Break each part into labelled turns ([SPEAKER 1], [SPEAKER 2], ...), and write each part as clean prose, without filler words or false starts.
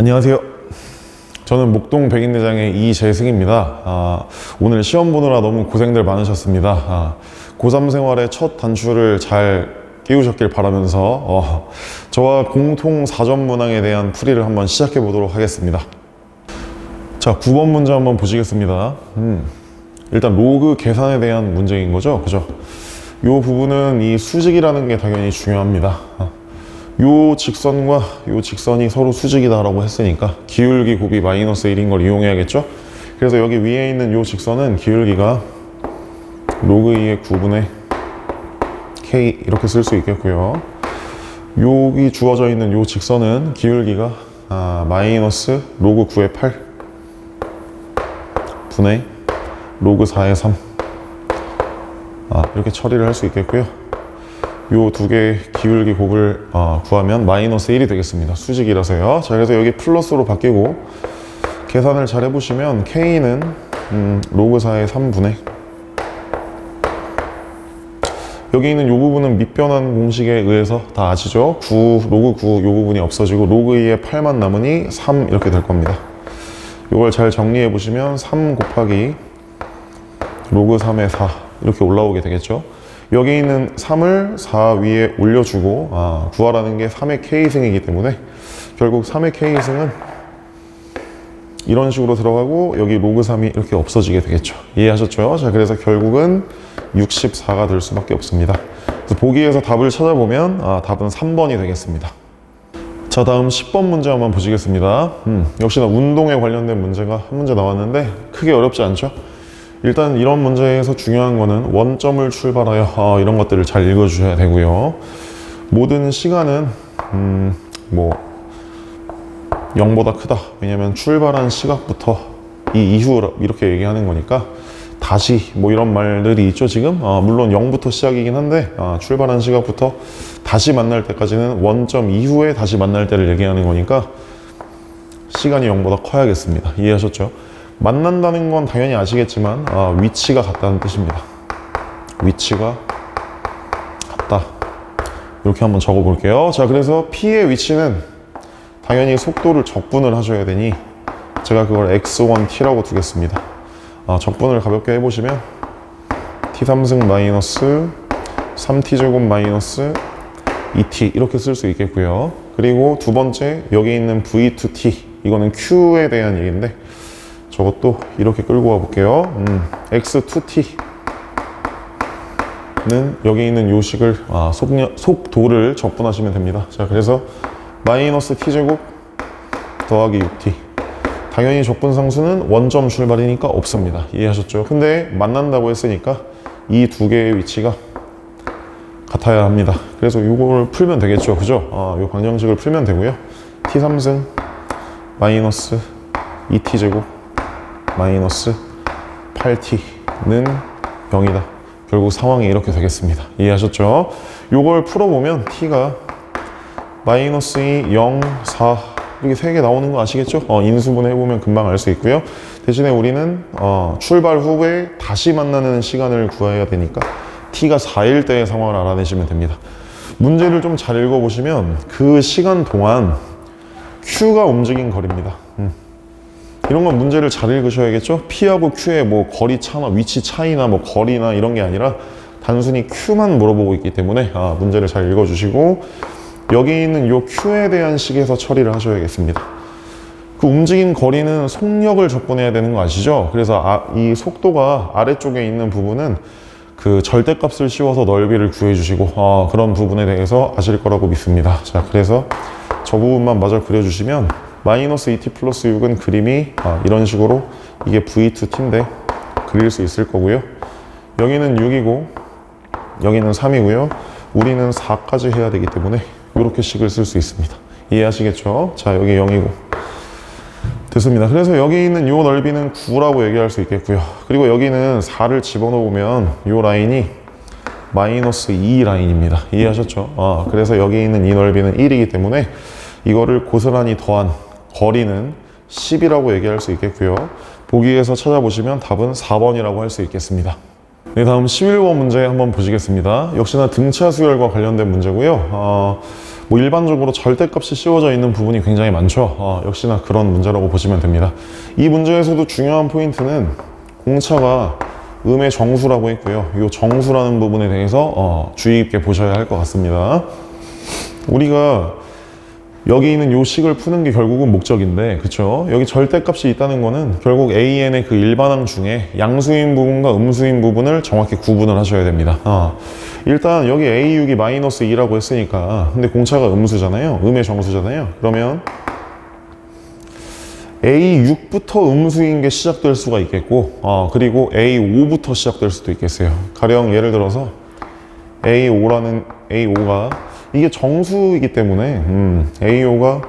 [SPEAKER 1] 안녕하세요. 저는 목동 백인대장의 이재승입니다. 오늘 시험 보느라 너무 고생들 많으셨습니다. 고3 생활의 첫 단추를 잘 끼우셨길 바라면서 저와 공통 사전 문항에 대한 풀이를 한번 시작해 보도록 하겠습니다. 자, 9번 문제 한번 보시겠습니다. 일단 로그 계산에 대한 문제인 거죠, 그죠? 이 부분은 이 수직이라는 게 당연히 중요합니다. 요 직선과 요 직선이 서로 수직이다라고 했으니까 기울기 곱이 마이너스 1인 걸 이용해야겠죠? 그래서 여기 위에 있는 요 직선은 기울기가 로그 2의 9분의 k 이렇게 쓸 수 있겠고요. 여기 주어져 있는 요 직선은 기울기가 마이너스 로그 9의 8 분의 로그 4의 3 이렇게 처리를 할 수 있겠고요. 요 두 개의 기울기 곱을 구하면 마이너스 1이 되겠습니다. 수직이라서요. 자, 그래서 여기 플러스로 바뀌고 계산을 잘 해보시면 k는 로그 4의 3분의 여기 있는 요 부분은 밑변환 공식에 의해서 다 아시죠? 로그 9 요 부분이 없어지고 로그 2의 8만 남으니 3 이렇게 될 겁니다. 요걸 잘 정리해 보시면 3 곱하기 로그 3의 4 이렇게 올라오게 되겠죠? 여기 있는 3을 4 위에 올려주고 구하라는 게 3의 k승이기 때문에 결국 3의 k승은 이런 식으로 들어가고 여기 로그 3이 이렇게 없어지게 되겠죠. 이해하셨죠? 자, 그래서 결국은 64가 될 수밖에 없습니다. 그래서 보기에서 답을 찾아보면 답은 3번이 되겠습니다. 자, 다음 10번 문제 한번 보시겠습니다. 역시나 운동에 관련된 문제가 한 문제 나왔는데 크게 어렵지 않죠? 일단 이런 문제에서 중요한 거는 원점을 출발하여 이런 것들을 잘 읽어주셔야 되고요. 모든 시간은 0보다 크다. 왜냐면 출발한 시각부터 이 이후 이렇게 얘기하는 거니까 다시 이런 말들이 있죠 지금. 물론 0부터 시작이긴 한데 출발한 시각부터 다시 만날 때까지는 원점 이후에 다시 만날 때를 얘기하는 거니까 시간이 0보다 커야겠습니다. 이해하셨죠? 만난다는 건 당연히 아시겠지만 위치가 같다는 뜻입니다. 위치가 같다. 이렇게 한번 적어 볼게요. 자, 그래서 P의 위치는 당연히 속도를 적분을 하셔야 되니 제가 그걸 x1t라고 두겠습니다. 적분을 가볍게 해보시면 t3승 마이너스 3t제곱 마이너스 2t 이렇게 쓸 수 있겠고요. 그리고 두 번째 여기 있는 v2t 이거는 q에 대한 얘기인데 저것도 이렇게 끌고 와 볼게요. x2t는 여기 있는 요식을 속도를 적분하시면 됩니다. 자, 그래서 마이너스 t제곱 더하기 6t 당연히 적분상수는 원점 출발이니까 없습니다. 이해하셨죠? 근데 만난다고 했으니까 이 두 개의 위치가 같아야 합니다. 그래서 이걸 풀면 되겠죠, 그죠? 이 방정식을 풀면 되고요. t3승 마이너스 2t제곱 마이너스 8t는 0이다. 결국 상황이 이렇게 되겠습니다. 이해하셨죠? 요걸 풀어보면 t가 마이너스 2, 0, 4 이렇게 3개 나오는 거 아시겠죠? 인수분해 해보면 금방 알 수 있고요. 대신에 우리는 출발 후에 다시 만나는 시간을 구해야 되니까 t가 4일 때의 상황을 알아내시면 됩니다. 문제를 좀 잘 읽어보시면 그 시간 동안 q가 움직인 거리입니다. 이런 건 문제를 잘 읽으셔야겠죠? P하고 Q의 거리 차나 위치 차이나 거리나 이런 게 아니라 단순히 Q만 물어보고 있기 때문에 문제를 잘 읽어주시고 여기 있는 요 Q에 대한 식에서 처리를 하셔야겠습니다. 그 움직인 거리는 속력을 적분해야 되는 거 아시죠? 그래서 이 속도가 아래쪽에 있는 부분은 그 절대값을 씌워서 넓이를 구해주시고 그런 부분에 대해서 아실 거라고 믿습니다. 자, 그래서 저 부분만 마저 그려주시면 마이너스 2t 플러스 6은 그림이 이런 식으로 이게 v2t인데 그릴 수 있을 거고요. 여기는 6이고 여기는 3이고요. 우리는 4까지 해야 되기 때문에 이렇게 식을 쓸 수 있습니다. 이해하시겠죠? 자, 여기 0이고 됐습니다. 그래서 여기 있는 이 넓이는 9라고 얘기할 수 있겠고요. 그리고 여기는 4를 집어넣으면 이 라인이 마이너스 2 라인입니다. 이해하셨죠? 그래서 여기 있는 이 넓이는 1이기 때문에 이거를 고스란히 더한 거리는 10이라고 얘기할 수 있겠고요. 보기에서 찾아보시면 답은 4번이라고 할 수 있겠습니다. 네, 다음 11번 문제 한번 보시겠습니다. 역시나 등차 수열과 관련된 문제고요. 뭐 일반적으로 절대값이 씌워져 있는 부분이 굉장히 많죠. 역시나 그런 문제라고 보시면 됩니다. 이 문제에서도 중요한 포인트는 공차가 음의 정수라고 했고요. 이 정수라는 부분에 대해서 주의 깊게 보셔야 할 것 같습니다. 우리가 여기 있는 요 식을 푸는 게 결국은 목적인데, 그쵸? 여기 절대값이 있다는 거는 결국 AN의 그 일반항 중에 양수인 부분과 음수인 부분을 정확히 구분을 하셔야 됩니다. 일단 여기 A6이 마이너스 2라고 했으니까, 근데 공차가 음수잖아요. 음의 정수잖아요. 그러면 A6부터 음수인 게 시작될 수가 있겠고, 그리고 A5부터 시작될 수도 있겠어요. 가령 예를 들어서 A5가 이게 정수이기 때문에 A5가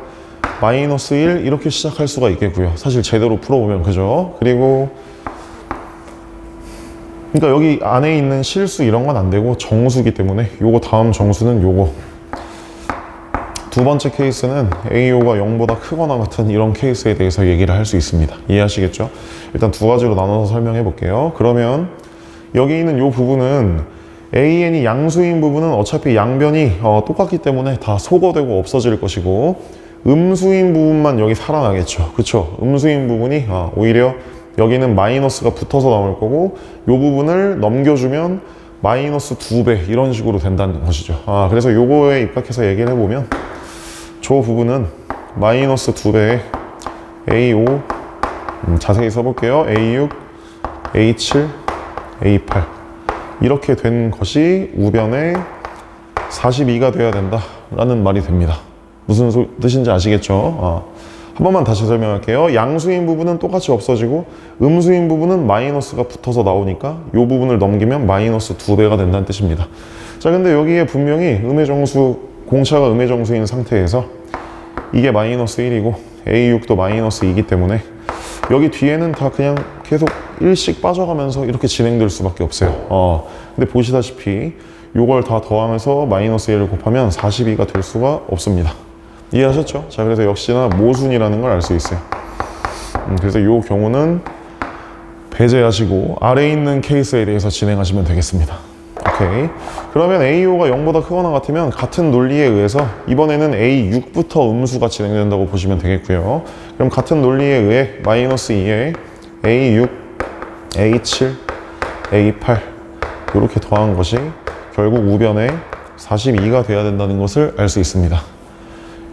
[SPEAKER 1] 마이너스 1 이렇게 시작할 수가 있겠고요. 사실 제대로 풀어보면, 그죠? 그리고 그러니까 여기 안에 있는 실수 이런 건 안 되고 정수이기 때문에 요거 다음 정수는 요거. 두 번째 케이스는 A5가 0보다 크거나 같은 이런 케이스에 대해서 얘기를 할 수 있습니다. 이해하시겠죠? 일단 두 가지로 나눠서 설명해 볼게요. 그러면 여기 있는 요 부분은 AN이 양수인 부분은 어차피 양변이 똑같기 때문에 다 소거되고 없어질 것이고, 음수인 부분만 여기 살아나겠죠. 그쵸? 음수인 부분이 오히려 여기는 마이너스가 붙어서 나올 거고, 요 부분을 넘겨주면 마이너스 2배 이런 식으로 된다는 것이죠. 그래서 요거에 입각해서 얘기를 해보면 저 부분은 마이너스 2배의 A5 자세히 써볼게요. A6, A7, A8 이렇게 된 것이 우변에 42가 돼야 된다 라는 말이 됩니다. 무슨 뜻인지 아시겠죠? 한 번만 다시 설명할게요. 양수인 부분은 똑같이 없어지고 음수인 부분은 마이너스가 붙어서 나오니까 이 부분을 넘기면 마이너스 2배가 된다는 뜻입니다. 자, 근데 여기에 분명히 음의 정수, 공차가 음의 정수인 상태에서 이게 마이너스 1이고 A6도 마이너스 2이기 때문에 여기 뒤에는 다 그냥 계속 1씩 빠져가면서 이렇게 진행될 수밖에 없어요. 근데 보시다시피 이걸 다 더하면서 마이너스 1을 곱하면 42가 될 수가 없습니다. 이해하셨죠? 자, 그래서 역시나 모순이라는 걸 알 수 있어요. 그래서 이 경우는 배제하시고 아래에 있는 케이스에 대해서 진행하시면 되겠습니다. 오케이. 그러면 A5가 0보다 크거나 같으면 같은 논리에 의해서 이번에는 A6부터 음수가 진행된다고 보시면 되겠고요. 그럼 같은 논리에 의해 마이너스 2에 A6, A7, A8 이렇게 더한 것이 결국 우변에 42가 돼야 된다는 것을 알 수 있습니다.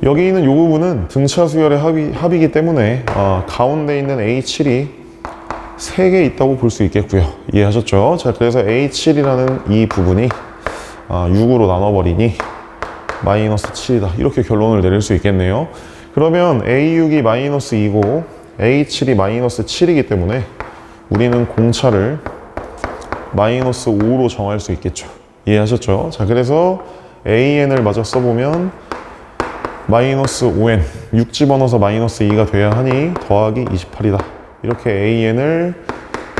[SPEAKER 1] 여기 있는 이 부분은 등차 수열의 합이기 때문에 가운데 있는 A7이 3개 있다고 볼 수 있겠고요. 이해하셨죠? 자, 그래서 A7이라는 이 부분이 6으로 나눠버리니 마이너스 7이다. 이렇게 결론을 내릴 수 있겠네요. 그러면 A6이 마이너스 2고 A7이 마이너스 7이기 때문에 우리는 공차를 마이너스 5로 정할 수 있겠죠. 이해하셨죠? 자, 그래서 AN을 마저 써보면 마이너스 5n, 6 집어넣어서 마이너스 2가 돼야 하니 더하기 28이다. 이렇게 AN을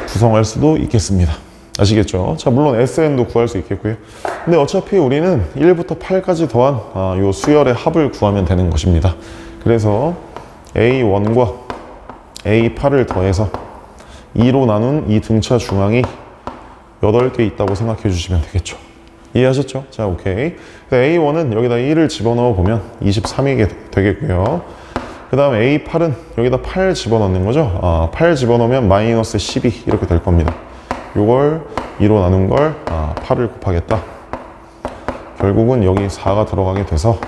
[SPEAKER 1] 구성할 수도 있겠습니다. 아시겠죠? 자, 물론 SN도 구할 수 있겠고요. 근데 어차피 우리는 1부터 8까지 더한 요 수열의 합을 구하면 되는 것입니다. 그래서 A1과 A8을 더해서 2로 나눈 이 등차 중앙이 8개 있다고 생각해 주시면 되겠죠. 이해하셨죠? 자, 오케이. A1은 여기다 1을 집어넣어 보면 23이 되겠고요. 그 다음 A8은 여기다 8 집어넣는 거죠. 8 집어넣으면 마이너스 12 이렇게 될 겁니다. 요걸 2로 나눈 걸 8을 곱하겠다. 결국은 여기 4가 들어가게 돼서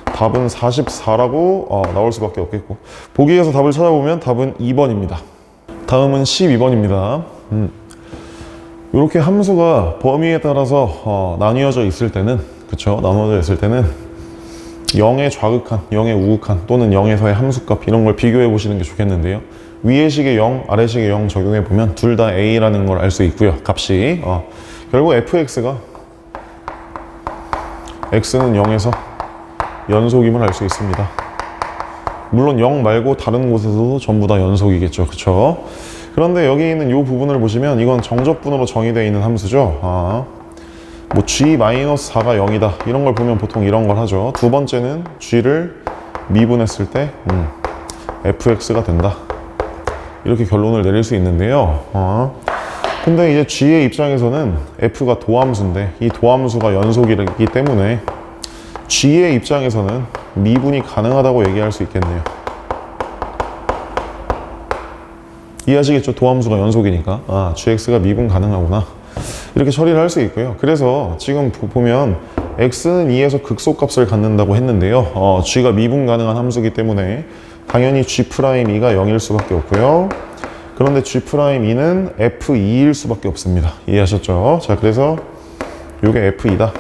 [SPEAKER 1] 답은 44라고 나올 수밖에 없겠고, 보기에서 답을 찾아보면 답은 2번입니다. 다음은 12번입니다. 이렇게 함수가 범위에 따라서 나뉘어져 있을 때는, 그쵸? 나누어져 있을 때는 0의 좌극한, 0의 우극한 또는 0에서의 함수값 이런 걸 비교해 보시는 게 좋겠는데요. 위의 식에 0, 아래 식에 0 적용해 보면 둘 다 A라는 걸 알 수 있고요. 값이 결국 fx가 x는 0에서 연속임을 알 수 있습니다. 물론 0 말고 다른 곳에서도 전부 다 연속이겠죠. 그쵸? 그런데 여기 있는 이 부분을 보시면 이건 정적분으로 정의되어 있는 함수죠. 뭐 g-4가 0이다 이런 걸 보면 보통 이런 걸 하죠. 두 번째는 g를 미분했을 때 fx가 된다. 이렇게 결론을 내릴 수 있는데요. 근데 이제 g의 입장에서는 f가 도함수인데 이 도함수가 연속이기 때문에 G의 입장에서는 미분이 가능하다고 얘기할 수 있겠네요. 이해하시겠죠? 도함수가 연속이니까 gx가 미분 가능하구나, 이렇게 처리를 할 수 있고요. 그래서 지금 보면 x는 2에서 극소값을 갖는다고 했는데요. g가 미분 가능한 함수이기 때문에 당연히 g'2가 0일 수밖에 없고요. 그런데 g'2는 f2일 수밖에 없습니다. 이해하셨죠? 자, 그래서 이게 f2다.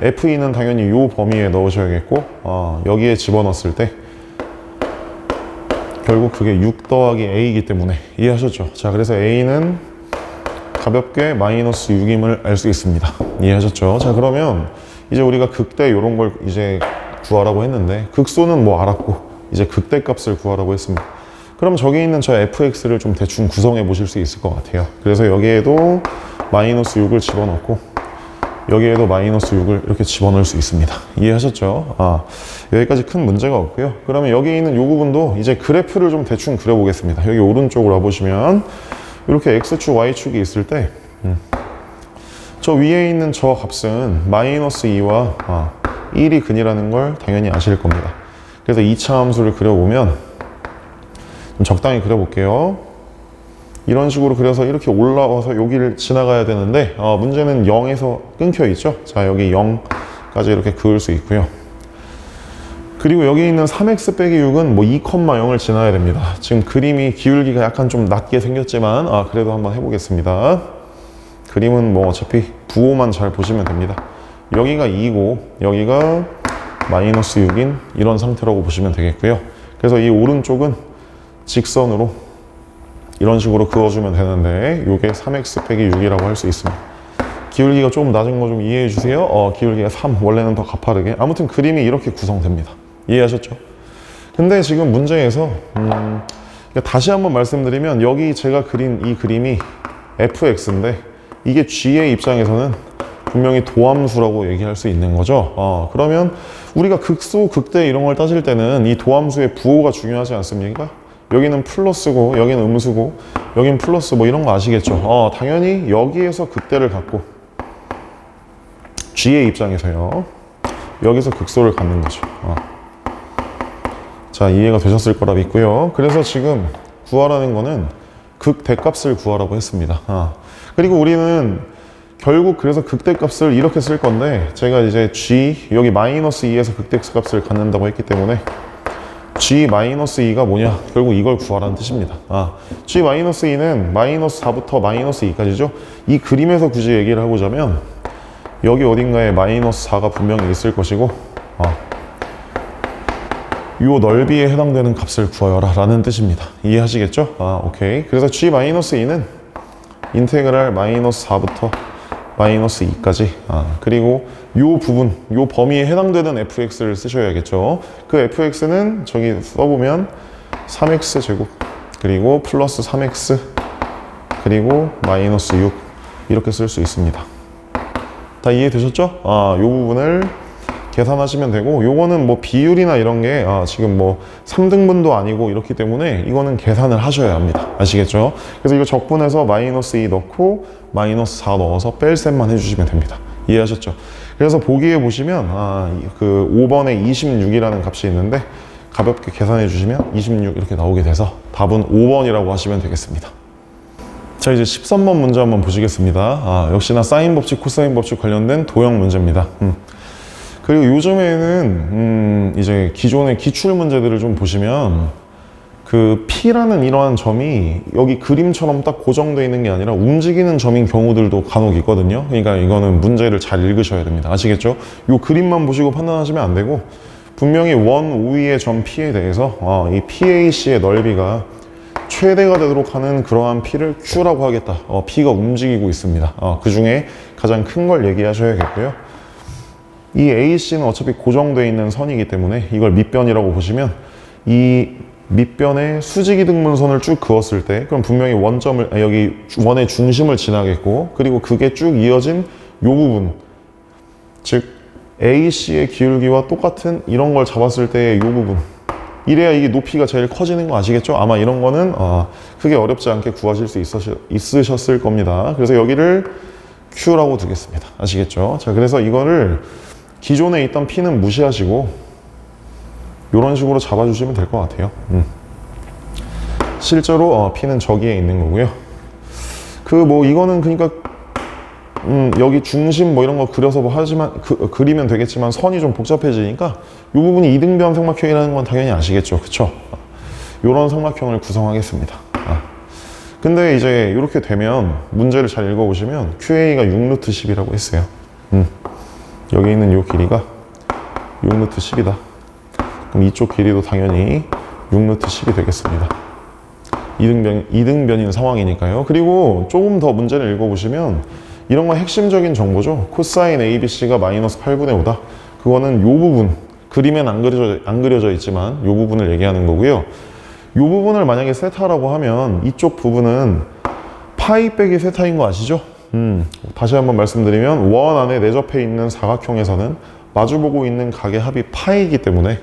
[SPEAKER 1] f2는 당연히 이 범위에 넣으셔야겠고, 여기에 집어넣었을 때 결국 그게 6 더하기 a이기 때문에, 이해하셨죠? 자, 그래서 a는 가볍게 마이너스 6임을 알 수 있습니다. 이해하셨죠? 자, 그러면 이제 우리가 극대 이런 걸 이제 구하라고 했는데, 극소는 뭐 알았고 이제 극대 값을 구하라고 했습니다. 그럼 저기 있는 저 fx를 좀 대충 구성해 보실 수 있을 것 같아요. 그래서 여기에도 마이너스 6을 집어넣고 여기에도 마이너스 6을 이렇게 집어넣을 수 있습니다. 이해하셨죠? 여기까지 큰 문제가 없고요. 그러면 여기 있는 이 부분도 이제 그래프를 좀 대충 그려보겠습니다. 여기 오른쪽으로 와보시면 이렇게 x축, y축이 있을 때 저 위에 있는 저 값은 마이너스 2와 1이 근이라는 걸 당연히 아실 겁니다. 그래서 2차 함수를 그려보면 좀 적당히 그려볼게요. 이런 식으로 그려서 이렇게 올라와서 여기를 지나가야 되는데 문제는 0에서 끊겨 있죠. 자, 여기 0까지 이렇게 그을 수 있고요. 그리고 여기 있는 3x 빼기 6은 뭐 2,0을 지나야 됩니다. 지금 그림이 기울기가 약간 좀 낮게 생겼지만 그래도 한번 해보겠습니다. 그림은 뭐 어차피 부호만 잘 보시면 됩니다. 여기가 2고 여기가 마이너스 6인 이런 상태라고 보시면 되겠고요. 그래서 이 오른쪽은 직선으로 이런 식으로 그어주면 되는데 이게 3x 빼기 6이라고 할 수 있습니다. 기울기가 조금 낮은 거 좀 이해해 주세요. 기울기가 3, 원래는 더 가파르게. 아무튼 그림이 이렇게 구성됩니다. 이해하셨죠? 근데 지금 문제에서 다시 한번 말씀드리면 여기 제가 그린 이 그림이 fx인데 이게 g의 입장에서는 분명히 도함수라고 얘기할 수 있는 거죠. 그러면 우리가 극소, 극대 이런 걸 따질 때는 이 도함수의 부호가 중요하지 않습니까? 여기는 플러스고 여기는 음수고 여기는 플러스 뭐 이런 거 아시겠죠? 당연히 여기에서 극대를 갖고 g의 입장에서요 여기서 극소를 갖는 거죠. 자, 이해가 되셨을 거라 믿고요. 그래서 지금 구하라는 거는 극대값을 구하라고 했습니다. 그리고 우리는 결국 그래서 극대값을 이렇게 쓸 건데 제가 이제 g 여기 마이너스 2에서 극대값을 갖는다고 했기 때문에 g-2가 뭐냐? 결국 이걸 구하라는 뜻입니다. g-2는 마이너스 4부터 마이너스 2까지죠. 이 그림에서 굳이 얘기를 해보자면 여기 어딘가에 마이너스 4가 분명히 있을 것이고 이 넓이에 해당되는 값을 구하여라 라는 뜻입니다. 이해하시겠죠? 오케이. 그래서 g-2는 인테그랄 마이너스 4부터 마이너스 2까지 그리고 요 부분, 요 범위에 해당되는 fx를 쓰셔야겠죠. 그 fx는 저기 써보면 3x 제곱 그리고 플러스 3x 그리고 마이너스 6 이렇게 쓸 수 있습니다. 다 이해되셨죠? 요 부분을 계산하시면 되고 요거는 뭐 비율이나 이런 게 지금 뭐 3등분도 아니고 이렇기 때문에 이거는 계산을 하셔야 합니다. 아시겠죠? 그래서 이거 적분해서 마이너스 2 넣고 마이너스 4 넣어서 뺄셈만 해주시면 됩니다. 이해하셨죠? 그래서 보기에 보시면 그 5번에 26이라는 값이 있는데 가볍게 계산해 주시면 26 이렇게 나오게 돼서 답은 5번이라고 하시면 되겠습니다. 자, 이제 13번 문제 한번 보시겠습니다. 역시나 사인 법칙, 코사인 법칙 관련된 도형 문제입니다. 그리고 요즘에는 이제 기존의 기출 문제들을 좀 보시면 그 P라는 이러한 점이 여기 그림처럼 딱 고정되어 있는 게 아니라 움직이는 점인 경우들도 간혹 있거든요. 그러니까 이거는 문제를 잘 읽으셔야 됩니다. 아시겠죠? 요 그림만 보시고 판단하시면 안 되고 분명히 원 우위의 점 P에 대해서 이 PAC의 넓이가 최대가 되도록 하는 그러한 P를 Q라고 하겠다. P가 움직이고 있습니다. 그 중에 가장 큰 걸 얘기하셔야겠고요. 이 AC는 어차피 고정되어 있는 선이기 때문에 이걸 밑변이라고 보시면 이 밑변에 수직이 등분선을 쭉 그었을 때 그럼 분명히 원점을 여기 원의 중심을 지나겠고 그리고 그게 쭉 이어진 요 부분 즉 AC의 기울기와 똑같은 이런 걸 잡았을 때의 요 부분 이래야 이게 높이가 제일 커지는 거 아시겠죠? 아마 이런 거는 크게 어렵지 않게 구하실 수 있으셨을 겁니다. 그래서 여기를 Q라고 두겠습니다. 아시겠죠? 자, 그래서 이거를 기존에 있던 P는 무시하시고 이런 식으로 잡아주시면 될 것 같아요. 실제로 P는 저기에 있는 거고요. 이거는 그러니까 여기 중심 뭐 이런 거 그려서 뭐 하지만 그리면 되겠지만 선이 좀 복잡해지니까 이 부분이 이등변 삼각형이라는 건 당연히 아시겠죠, 그쵸? 이런 삼각형을 구성하겠습니다. 근데 이제 이렇게 되면 문제를 잘 읽어보시면 QA가 6루트 10이라고 했어요. 여기 있는 이 길이가 6루트 10이다. 그럼 이쪽 길이도 당연히 6루트 10이 되겠습니다. 이등변인 상황이니까요. 그리고 조금 더 문제를 읽어보시면 이런 건 핵심적인 정보죠. 코사인 ABC가 마이너스 8분의 5다. 그거는 이 부분, 그림엔 안 그려져 있지만 이 부분을 얘기하는 거고요. 이 부분을 만약에 세타라고 하면 이쪽 부분은 파이 빼기 세타인 거 아시죠? 다시 한번 말씀드리면 원 안에 내접해 있는 사각형에서는 마주보고 있는 각의 합이 파이이기 때문에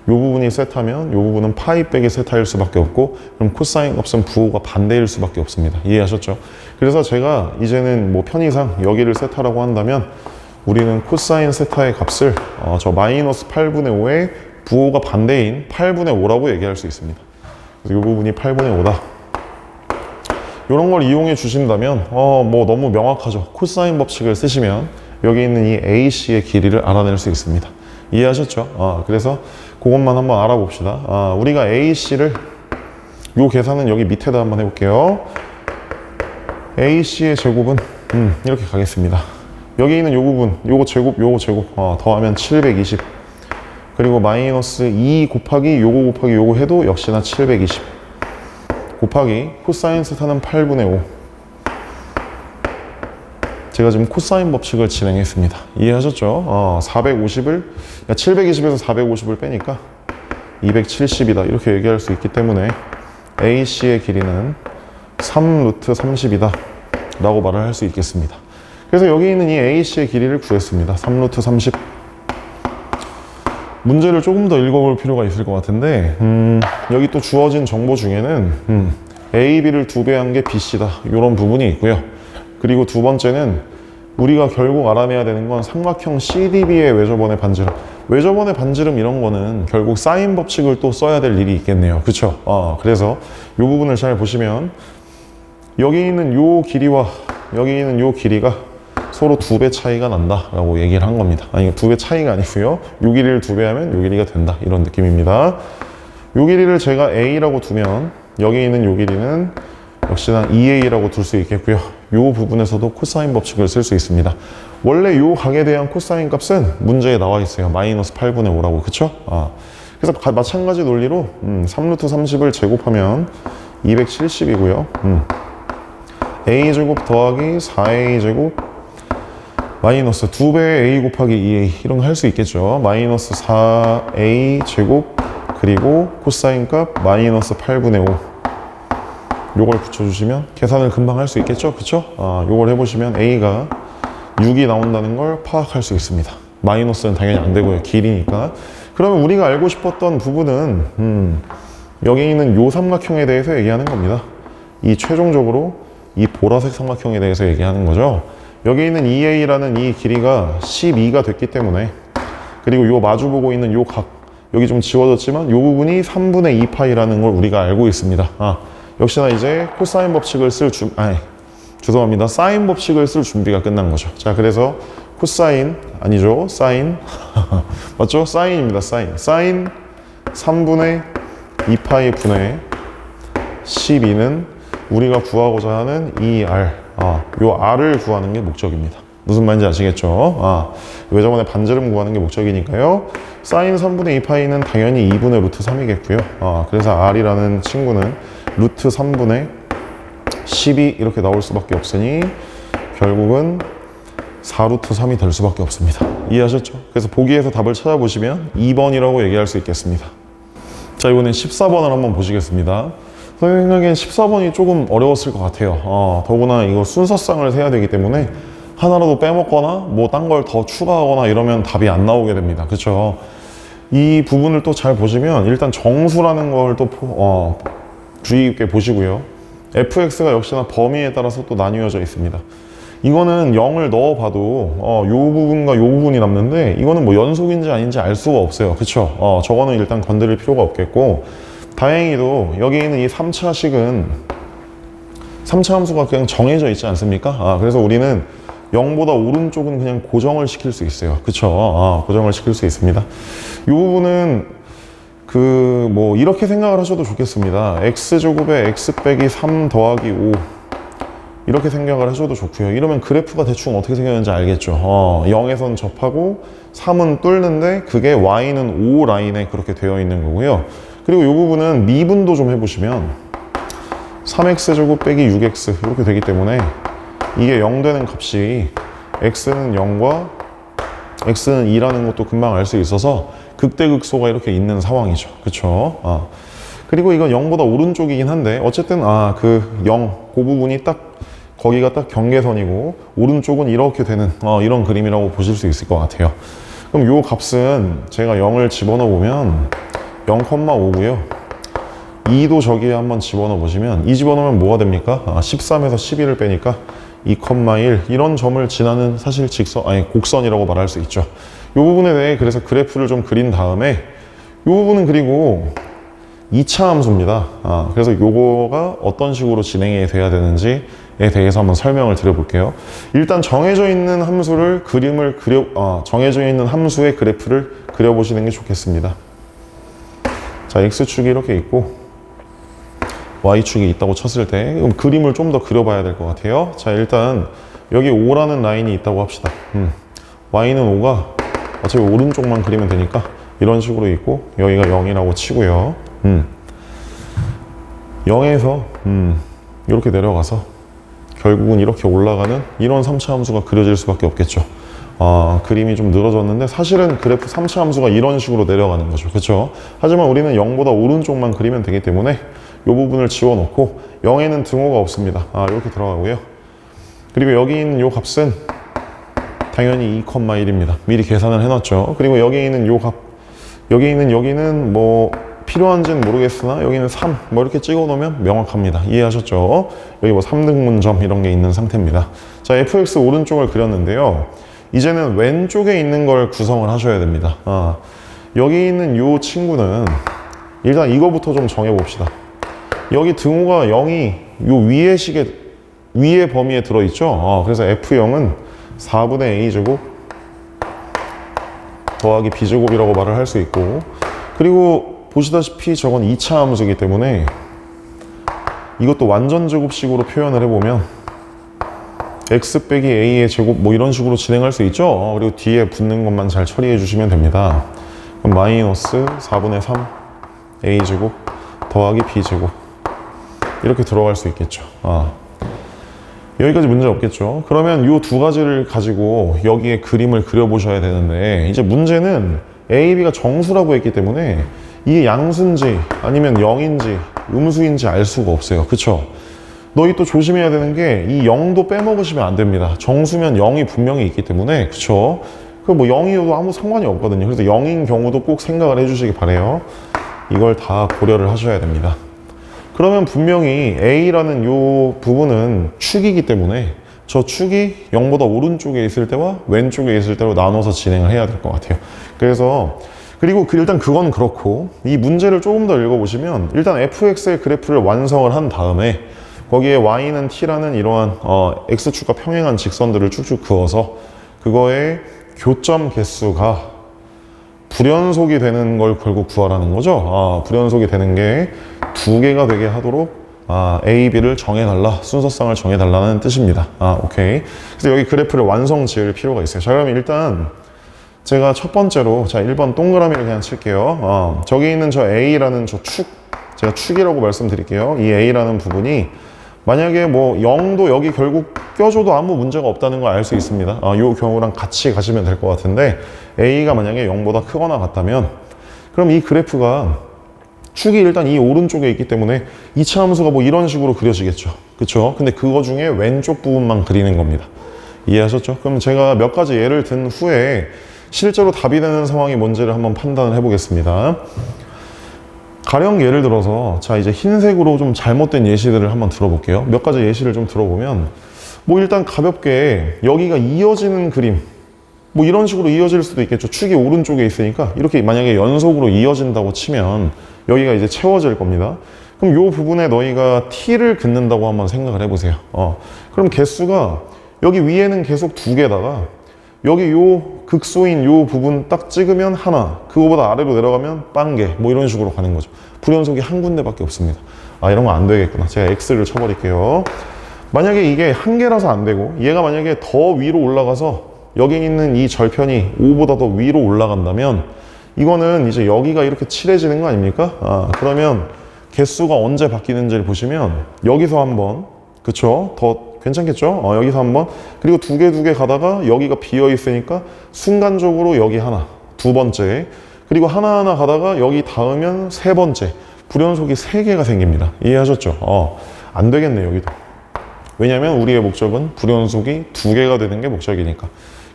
[SPEAKER 1] 이 부분이 세타면 이 부분은 파이 빼기 세타일 수밖에 없고, 그럼 코사인 값은 부호가 반대일 수밖에 없습니다. 이해하셨죠? 그래서 제가 이제는 뭐 편의상 여기를 세타라고 한다면 우리는 코사인 세타의 값을 저 마이너스 8분의 5의 부호가 반대인 8분의 5라고 얘기할 수 있습니다. 그래서 이 부분이 8분의 5다. 이런 걸 이용해 주신다면 뭐 너무 명확하죠. 코사인 법칙을 쓰시면 여기 있는 이 AC의 길이를 알아낼 수 있습니다. 이해하셨죠? 그래서 그것만 한번 알아봅시다. 우리가 AC를 요 계산은 여기 밑에다 한번 해볼게요. AC의 제곱은 이렇게 가겠습니다. 여기 있는 요 부분, 요거 제곱 더하면 720. 그리고 마이너스 2 곱하기 요거 해도 역시나 720 곱하기 코사인 세타는 8분의 5. 제가 지금 코사인 법칙을 진행했습니다. 이해하셨죠? 720에서 450을 빼니까 270이다 이렇게 얘기할 수 있기 때문에 AC의 길이는 3루트 30이다 라고 말을 할 수 있겠습니다. 그래서 여기 있는 이 AC의 길이를 구했습니다. 3루트 30. 문제를 조금 더 읽어볼 필요가 있을 것 같은데 여기 또 주어진 정보 중에는 AB를 2배한 게 BC다 이런 부분이 있고요. 그리고 두 번째는 우리가 결국 알아내야 되는 건 삼각형 CDB의 외접원의 반지름. 외접원의 반지름 이런 거는 결국 사인 법칙을 또 써야 될 일이 있겠네요. 그쵸? 그래서 이 부분을 잘 보시면 여기 있는 요 길이와 여기 있는 요 길이가 서로 2배 차이가 난다 라고 얘기를 한 겁니다. 아니 2배 차이가 아니고요. 요 길이를 2배 하면 요 길이가 된다 이런 느낌입니다. 요 길이를 제가 A라고 두면 여기 있는 요 길이는 역시나 2A라고 둘 수 있겠고요. 요 부분에서도 코사인 법칙을 쓸 수 있습니다. 원래 요 각에 대한 코사인 값은 문제에 나와 있어요. 마이너스 8분의 5라고. 그쵸? 그래서 마찬가지 논리로 3루트 30을 제곱하면 270이고요. A제곱 더하기 4A제곱 마이너스 2배의 A 곱하기 2A 이런 거 할 수 있겠죠. 마이너스 4A제곱 그리고 코사인 값 마이너스 8분의 5 요걸 붙여주시면 계산을 금방 할 수 있겠죠. 그쵸? 요걸 해보시면 A가 6이 나온다는 걸 파악할 수 있습니다. 마이너스는 당연히 안 되고요. 길이니까. 그러면 우리가 알고 싶었던 부분은 여기 있는 요 삼각형에 대해서 얘기하는 겁니다. 이 최종적으로 이 보라색 삼각형에 대해서 얘기하는 거죠. 여기 있는 2A라는 이 길이가 12가 됐기 때문에, 그리고 요 마주보고 있는 요 각, 여기 좀 지워졌지만 요 부분이 3분의 2파이라는 걸 우리가 알고 있습니다. 역시나 이제 코사인 법칙을 죄송합니다. 사인 법칙을 쓸 준비가 끝난 거죠. 자, 그래서 코사인, 아니죠. 사인. 맞죠? 사인입니다. 사인 3분의 2파이 분의 12는 우리가 구하고자 하는 이 R. 요 R을 구하는 게 목적입니다. 무슨 말인지 아시겠죠? 외접원의 반지름 구하는 게 목적이니까요. 사인 3분의 2파이는 당연히 2분의 루트 3이겠고요. 그래서 R이라는 친구는 루트 3분의 12 이렇게 나올 수밖에 없으니 결국은 4루트 3이 될 수밖에 없습니다. 이해하셨죠? 그래서 보기에서 답을 찾아보시면 2번이라고 얘기할 수 있겠습니다. 자, 이번엔 14번을 한번 보시겠습니다. 선생님 생각엔 14번이 조금 어려웠을 것 같아요. 더구나 이거 순서상을 세야 되기 때문에 하나라도 빼먹거나 뭐 딴 걸 더 추가하거나 이러면 답이 안 나오게 됩니다. 그쵸? 이 부분을 또 잘 보시면 일단 정수라는 걸 또 주의 깊게 보시고요. fx가 역시나 범위에 따라서 또 나뉘어져 있습니다. 이거는 0을 넣어봐도 요 부분과 요 부분이 남는데 이거는 뭐 연속인지 아닌지 알 수가 없어요. 그쵸? 저거는 일단 건드릴 필요가 없겠고, 다행히도 여기 있는 이 3차식은 3차 함수가 그냥 정해져 있지 않습니까? 그래서 우리는 0보다 오른쪽은 그냥 고정을 시킬 수 있어요. 그쵸? 고정을 시킬 수 있습니다. 이 부분은 뭐 이렇게 생각을 하셔도 좋겠습니다. x제곱에 x 빼기 3 더하기 5 이렇게 생각을 하셔도 좋고요. 이러면 그래프가 대충 어떻게 생겼는지 알겠죠? 0에선 접하고 3은 뚫는데 그게 y는 5 라인에 그렇게 되어 있는 거고요. 그리고 이 부분은 미분도 좀 해보시면 3x제곱 빼기 6x 이렇게 되기 때문에 이게 0 되는 값이 x는 0과 x는 2라는 것도 금방 알 수 있어서 극대극소가 이렇게 있는 상황이죠. 그쵸? 그리고 이건 0보다 오른쪽이긴 한데 어쨌든 그 0, 그 부분이 딱 거기가 딱 경계선이고 오른쪽은 이렇게 되는 이런 그림이라고 보실 수 있을 것 같아요. 그럼 요 값은 제가 0을 집어넣어 보면 0,5고요. 2도 저기에 한번 집어넣어 보시면, 이 집어넣으면 뭐가 됩니까? 13에서 11을 빼니까 2,1 이런 점을 지나는 사실 곡선이라고 말할 수 있죠. 이 부분에 대해 그래서 그래프를 좀 그린 다음에 이 부분은 그리고 2차 함수입니다. 그래서 요거가 어떤 식으로 진행이 돼야 되는지에 대해서 한번 설명을 드려볼게요. 일단 정해져 있는 함수를 정해져 있는 함수의 그래프를 그려보시는 게 좋겠습니다. 자, x축이 이렇게 있고 y축이 있다고 쳤을 때 그럼 그림을 좀 더 그려봐야 될 것 같아요. 자, 일단 여기 5라는 라인이 있다고 합시다. y는 5가 어차피 오른쪽만 그리면 되니까 이런 식으로 있고 여기가 0이라고 치고요. 0에서 이렇게 내려가서 결국은 이렇게 올라가는 이런 3차 함수가 그려질 수밖에 없겠죠. 그림이 좀 늘어졌는데 사실은 그래프 3차 함수가 이런 식으로 내려가는 거죠. 그렇죠? 하지만 우리는 0보다 오른쪽만 그리면 되기 때문에 이 부분을 지워놓고 0에는 등호가 없습니다. 이렇게 들어가고요. 그리고 여기 있는 이 값은 당연히 2,1입니다. 미리 계산을 해놨죠. 그리고 여기 있는 이 값, 여기는 뭐 필요한지는 모르겠으나 여기는 3 뭐 이렇게 찍어 놓으면 명확합니다. 이해하셨죠? 여기 뭐 3등분점 이런 게 있는 상태입니다. 자, fx 오른쪽을 그렸는데요. 이제는 왼쪽에 있는 걸 구성을 하셔야 됩니다. 여기 있는 이 친구는 일단 이거부터 좀 정해봅시다. 여기 등호가 0이 요 위의 범위에 들어있죠. 그래서 f0은 4분의 a제곱 더하기 b제곱이라고 말을 할 수 있고, 그리고 보시다시피 저건 2차 함수이기 때문에 이것도 완전 제곱식으로 표현을 해보면 x 빼기 a의 제곱 뭐 이런 식으로 진행할 수 있죠. 그리고 뒤에 붙는 것만 잘 처리해 주시면 됩니다. 그럼 마이너스 4분의 3 a제곱 더하기 b제곱 이렇게 들어갈 수 있겠죠. 여기까지 문제 없겠죠. 그러면 이 두 가지를 가지고 여기에 그림을 그려보셔야 되는데, 이제 문제는 a, b가 정수라고 했기 때문에 이게 양수인지 아니면 0인지 음수인지 알 수가 없어요. 그쵸? 너희 또 조심해야 되는 게 이 0도 빼먹으시면 안 됩니다. 정수면 0이 분명히 있기 때문에. 그쵸? 그 뭐 0이어도 아무 상관이 없거든요. 그래서 0인 경우도 꼭 생각을 해주시기 바래요. 이걸 다 고려를 하셔야 됩니다. 그러면 분명히 A라는 이 부분은 축이기 때문에 저 축이 0보다 오른쪽에 있을 때와 왼쪽에 있을 때로 나눠서 진행을 해야 될 것 같아요. 그리고 일단 그건 그렇고, 이 문제를 조금 더 읽어보시면 일단 fx의 그래프를 완성을 한 다음에 거기에 y는 t라는 이러한 x축과 평행한 직선들을 쭉쭉 그어서 그거의 교점 개수가 불연속이 되는 걸 결국 구하라는 거죠. 불연속이 되는 게 2개가 되게 하도록 A, B를 정해달라, 순서상을 정해달라는 뜻입니다. 오케이. 그래서 여기 그래프를 완성 지을 필요가 있어요. 자, 그러면 일단 제가 첫 번째로 1번 동그라미를 그냥 칠게요. 저기 있는 저 A라는 저 축, 제가 축이라고 말씀드릴게요. 이 A라는 부분이 만약에 뭐 0도 여기 결국 껴줘도 아무 문제가 없다는 걸 알 수 있습니다. 이 경우랑 같이 가시면 될 것 같은데, A가 만약에 0보다 크거나 같다면 그럼 이 그래프가 축이 일단 이 오른쪽에 있기 때문에 2차 함수가 뭐 이런 식으로 그려지겠죠. 그쵸? 근데 그거 중에 왼쪽 부분만 그리는 겁니다. 이해하셨죠? 그럼 제가 몇 가지 예를 든 후에 실제로 답이 되는 상황이 뭔지를 한번 판단을 해보겠습니다. 가령 예를 들어서 이제 흰색으로 좀 잘못된 예시들을 한번 들어볼게요. 몇 가지 예시를 좀 들어보면 뭐 일단 가볍게 여기가 이어지는 그림, 뭐 이런 식으로 이어질 수도 있겠죠. 축이 오른쪽에 있으니까 이렇게 만약에 연속으로 이어진다고 치면 여기가 이제 채워질 겁니다. 그럼 요 부분에 너희가 T를 긋는다고 한번 생각을 해보세요. 그럼 개수가 여기 위에는 계속 2개다가 여기 요 극소인 요 부분 딱 찍으면 하나, 그거보다 아래로 내려가면 빵개, 뭐 이런 식으로 가는 거죠. 불연속이 한 군데밖에 없습니다. 아, 이런 거 안 되겠구나. 제가 X를 쳐버릴게요. 만약에 이게 한 개라서 안 되고 얘가 만약에 더 위로 올라가서 여기 있는 이 절편이 5보다 더 위로 올라간다면 이거는 이제 여기가 이렇게 칠해지는 거 아닙니까? 그러면 개수가 언제 바뀌는지를 보시면 여기서 한번, 그쵸? 더 괜찮겠죠? 여기서 한번, 그리고 두 개 가다가 여기가 비어 있으니까 순간적으로 여기 하나, 두 번째, 그리고 하나하나 가다가 여기 닿으면 세 번째, 불연속이 3개가 생깁니다. 이해하셨죠? 안 되겠네, 여기도. 왜냐면 우리의 목적은 불연속이 2개가 되는 게 목적이니까.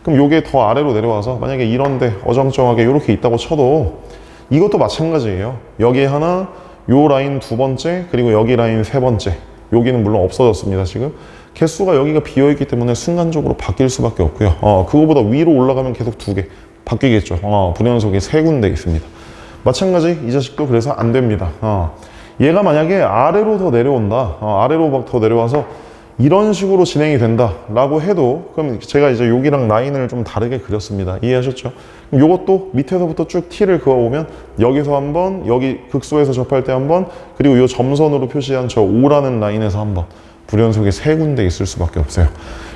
[SPEAKER 1] 그럼 요게 더 아래로 내려와서 만약에 이런데 어정쩡하게 이렇게 있다고 쳐도 이것도 마찬가지예요. 여기 하나, 요 라인 2번째, 그리고 여기 라인 3번째. 여기는 물론 없어졌습니다, 지금. 개수가 여기가 비어있기 때문에 순간적으로 바뀔 수밖에 없고요. 그거보다 위로 올라가면 계속 2개 바뀌겠죠. 불연속이 3군데 있습니다. 마찬가지 이 자식도 그래서 안 됩니다. 얘가 만약에 아래로 더 내려온다, 아래로 막 더 내려와서 이런 식으로 진행이 된다 라고 해도, 그럼 제가 이제 여기랑 라인을 좀 다르게 그렸습니다. 이해하셨죠? 그럼 요것도 밑에서부터 쭉 T를 그어보면 여기서 한번, 여기 극소에서 접할 때 한번, 그리고 요 점선으로 표시한 저 O라는 라인에서 한번, 불연속이 3군데 있을 수밖에 없어요.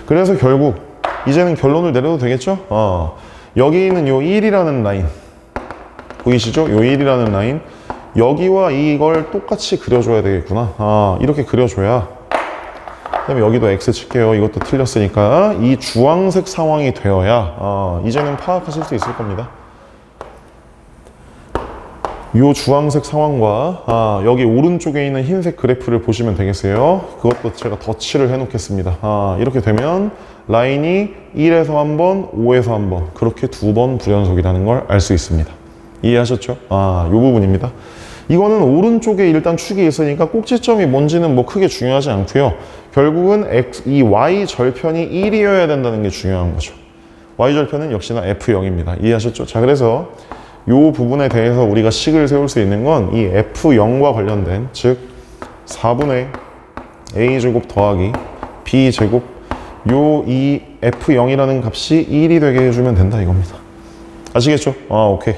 [SPEAKER 1] 그래서 결국 이제는 결론을 내려도 되겠죠? 여기 있는 요 1이라는 라인 보이시죠? 요 1이라는 라인, 여기와 이걸 똑같이 그려줘야 되겠구나. 이렇게 그려줘야, 그 다음에 여기도 X 칠게요. 이것도 틀렸으니까. 이 주황색 상황이 되어야 이제는 파악하실 수 있을 겁니다. 이 주황색 상황과 여기 오른쪽에 있는 흰색 그래프를 보시면 되겠어요. 그것도 제가 덧칠을 해 놓겠습니다. 이렇게 되면 라인이 1에서 한 번, 5에서 한 번, 그렇게 2번 불연속이라는 걸 알 수 있습니다. 이해하셨죠? 이 부분입니다. 이거는 오른쪽에 일단 축이 있으니까 꼭지점이 뭔지는 뭐 크게 중요하지 않고요. 결국은 이 Y 절편이 1이어야 된다는 게 중요한 거죠. Y 절편은 역시나 F0입니다. 이해하셨죠? 자, 그래서 이 부분에 대해서 우리가 식을 세울 수 있는 건 이 F0과 관련된, 즉 4분의 A제곱 더하기 B제곱, 이 F0이라는 값이 1이 되게 해주면 된다 이겁니다. 아시겠죠? 오케이.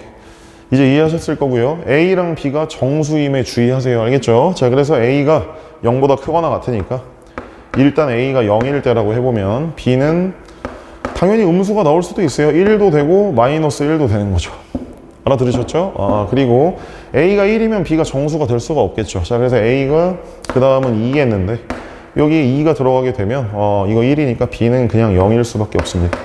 [SPEAKER 1] 이제 이해하셨을 거고요. A랑 B가 정수임에 주의하세요. 알겠죠? 자, 그래서 A가 0보다 크거나 같으니까 일단 A가 0일 때라고 해보면 B는 당연히 음수가 나올 수도 있어요. 1도 되고 마이너스 1도 되는 거죠. 알아들으셨죠? 그리고 A가 1이면 B가 정수가 될 수가 없겠죠. 자, 그래서 A가 그 다음은 2겠는데 여기에 2가 들어가게 되면 이거 1이니까 B는 그냥 0일 수밖에 없습니다.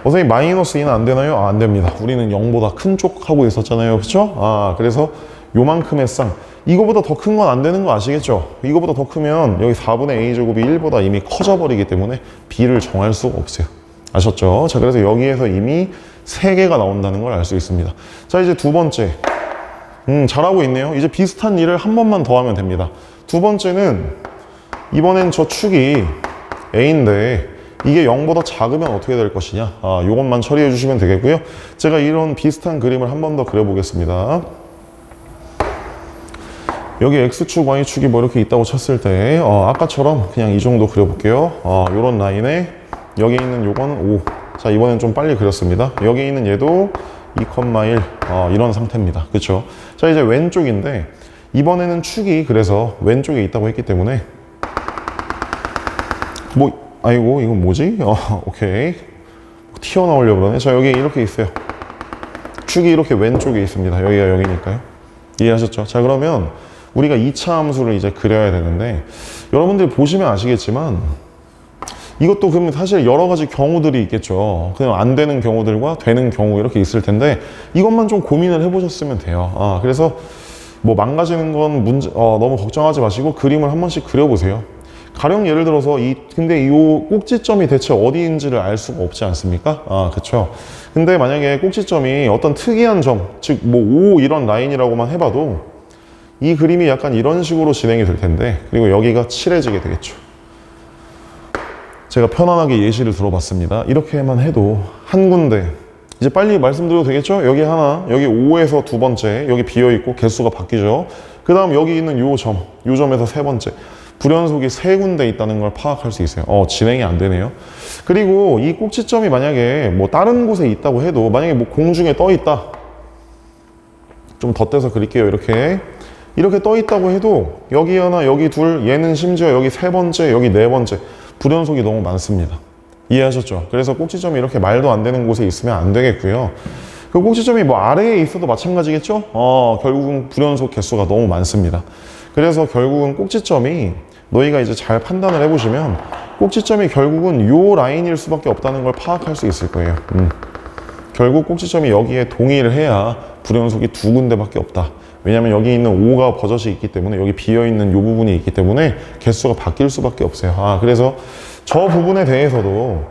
[SPEAKER 1] 선생님 마이너스 2는 안 되나요? 안 됩니다. 우리는 0보다 큰 쪽 하고 있었잖아요. 그렇죠? 그래서 요만큼의 쌍, 이거보다 더 큰 건 안 되는 거 아시겠죠? 이거보다 더 크면 여기 4분의 A제곱이 1보다 이미 커져 버리기 때문에 B를 정할 수가 없어요. 아셨죠? 자, 그래서 여기에서 이미 3개가 나온다는 걸 알 수 있습니다. 자, 이제 두 번째. 잘하고 있네요. 이제 비슷한 일을 한 번만 더 하면 됩니다. 두 번째는 이번엔 저 축이 A인데 이게 0보다 작으면 어떻게 될 것이냐, 이것만 처리해 주시면 되겠고요. 제가 이런 비슷한 그림을 한 번 더 그려보겠습니다. 여기 X축, Y축이 뭐 이렇게 있다고 쳤을 때 아까처럼 그냥 이 정도 그려볼게요. 요런 라인에 여기 있는 요거는 5. 자, 이번엔 좀 빨리 그렸습니다. 여기 있는 얘도 2,1 이런 상태입니다. 그쵸? 자, 이제 왼쪽인데 이번에는 축이 그래서 왼쪽에 있다고 했기 때문에 아이고 이건 뭐지? 오케이. 튀어나오려고 그러네. 자, 여기 이렇게 있어요. 축이 이렇게 왼쪽에 있습니다. 여기가 여기니까요. 이해하셨죠? 자, 그러면 우리가 2차 함수를 이제 그려야 되는데 여러분들이 보시면 아시겠지만 이것도 그러면 사실 여러 가지 경우들이 있겠죠. 그냥 안 되는 경우들과 되는 경우 이렇게 있을 텐데 이것만 좀 고민을 해보셨으면 돼요. 그래서 뭐 망가지는 건 너무 걱정하지 마시고 그림을 한 번씩 그려보세요. 가령 예를 들어서 근데 이 꼭지점이 대체 어디인지를 알 수가 없지 않습니까? 그쵸. 근데 만약에 꼭지점이 어떤 특이한 점, 즉 뭐 5 이런 라인이라고만 해봐도 이 그림이 약간 이런 식으로 진행이 될 텐데, 그리고 여기가 칠해지게 되겠죠. 제가 편안하게 예시를 들어봤습니다. 이렇게만 해도 한 군데, 이제 빨리 말씀드려도 되겠죠? 여기 하나, 여기 5에서 두 번째, 여기 비어있고 개수가 바뀌죠. 그 다음 여기 있는 요 점에서 세 번째. 불연속이 세 군데 있다는 걸 파악할 수 있어요. 진행이 안 되네요. 그리고 이 꼭지점이 만약에 뭐 다른 곳에 있다고 해도, 만약에 뭐 공중에 떠 있다. 좀 덧대서 그릴게요. 이렇게 떠 있다고 해도 여기 하나, 여기 둘, 얘는 심지어 여기 세 번째, 여기 네 번째. 불연속이 너무 많습니다. 이해하셨죠? 그래서 꼭지점이 이렇게 말도 안 되는 곳에 있으면 안 되겠고요. 그 꼭지점이 뭐 아래에 있어도 마찬가지겠죠? 결국은 불연속 개수가 너무 많습니다. 그래서 결국은 꼭지점이, 너희가 이제 잘 판단을 해보시면 꼭지점이 결국은 요 라인일 수밖에 없다는 걸 파악할 수 있을 거예요. 결국 꼭지점이 여기에 동의를 해야 불연속이 두 군데밖에 없다. 왜냐면 여기 있는 5가 버젓이 있기 때문에, 여기 비어있는 이 부분이 있기 때문에 개수가 바뀔 수밖에 없어요. 그래서 저 부분에 대해서도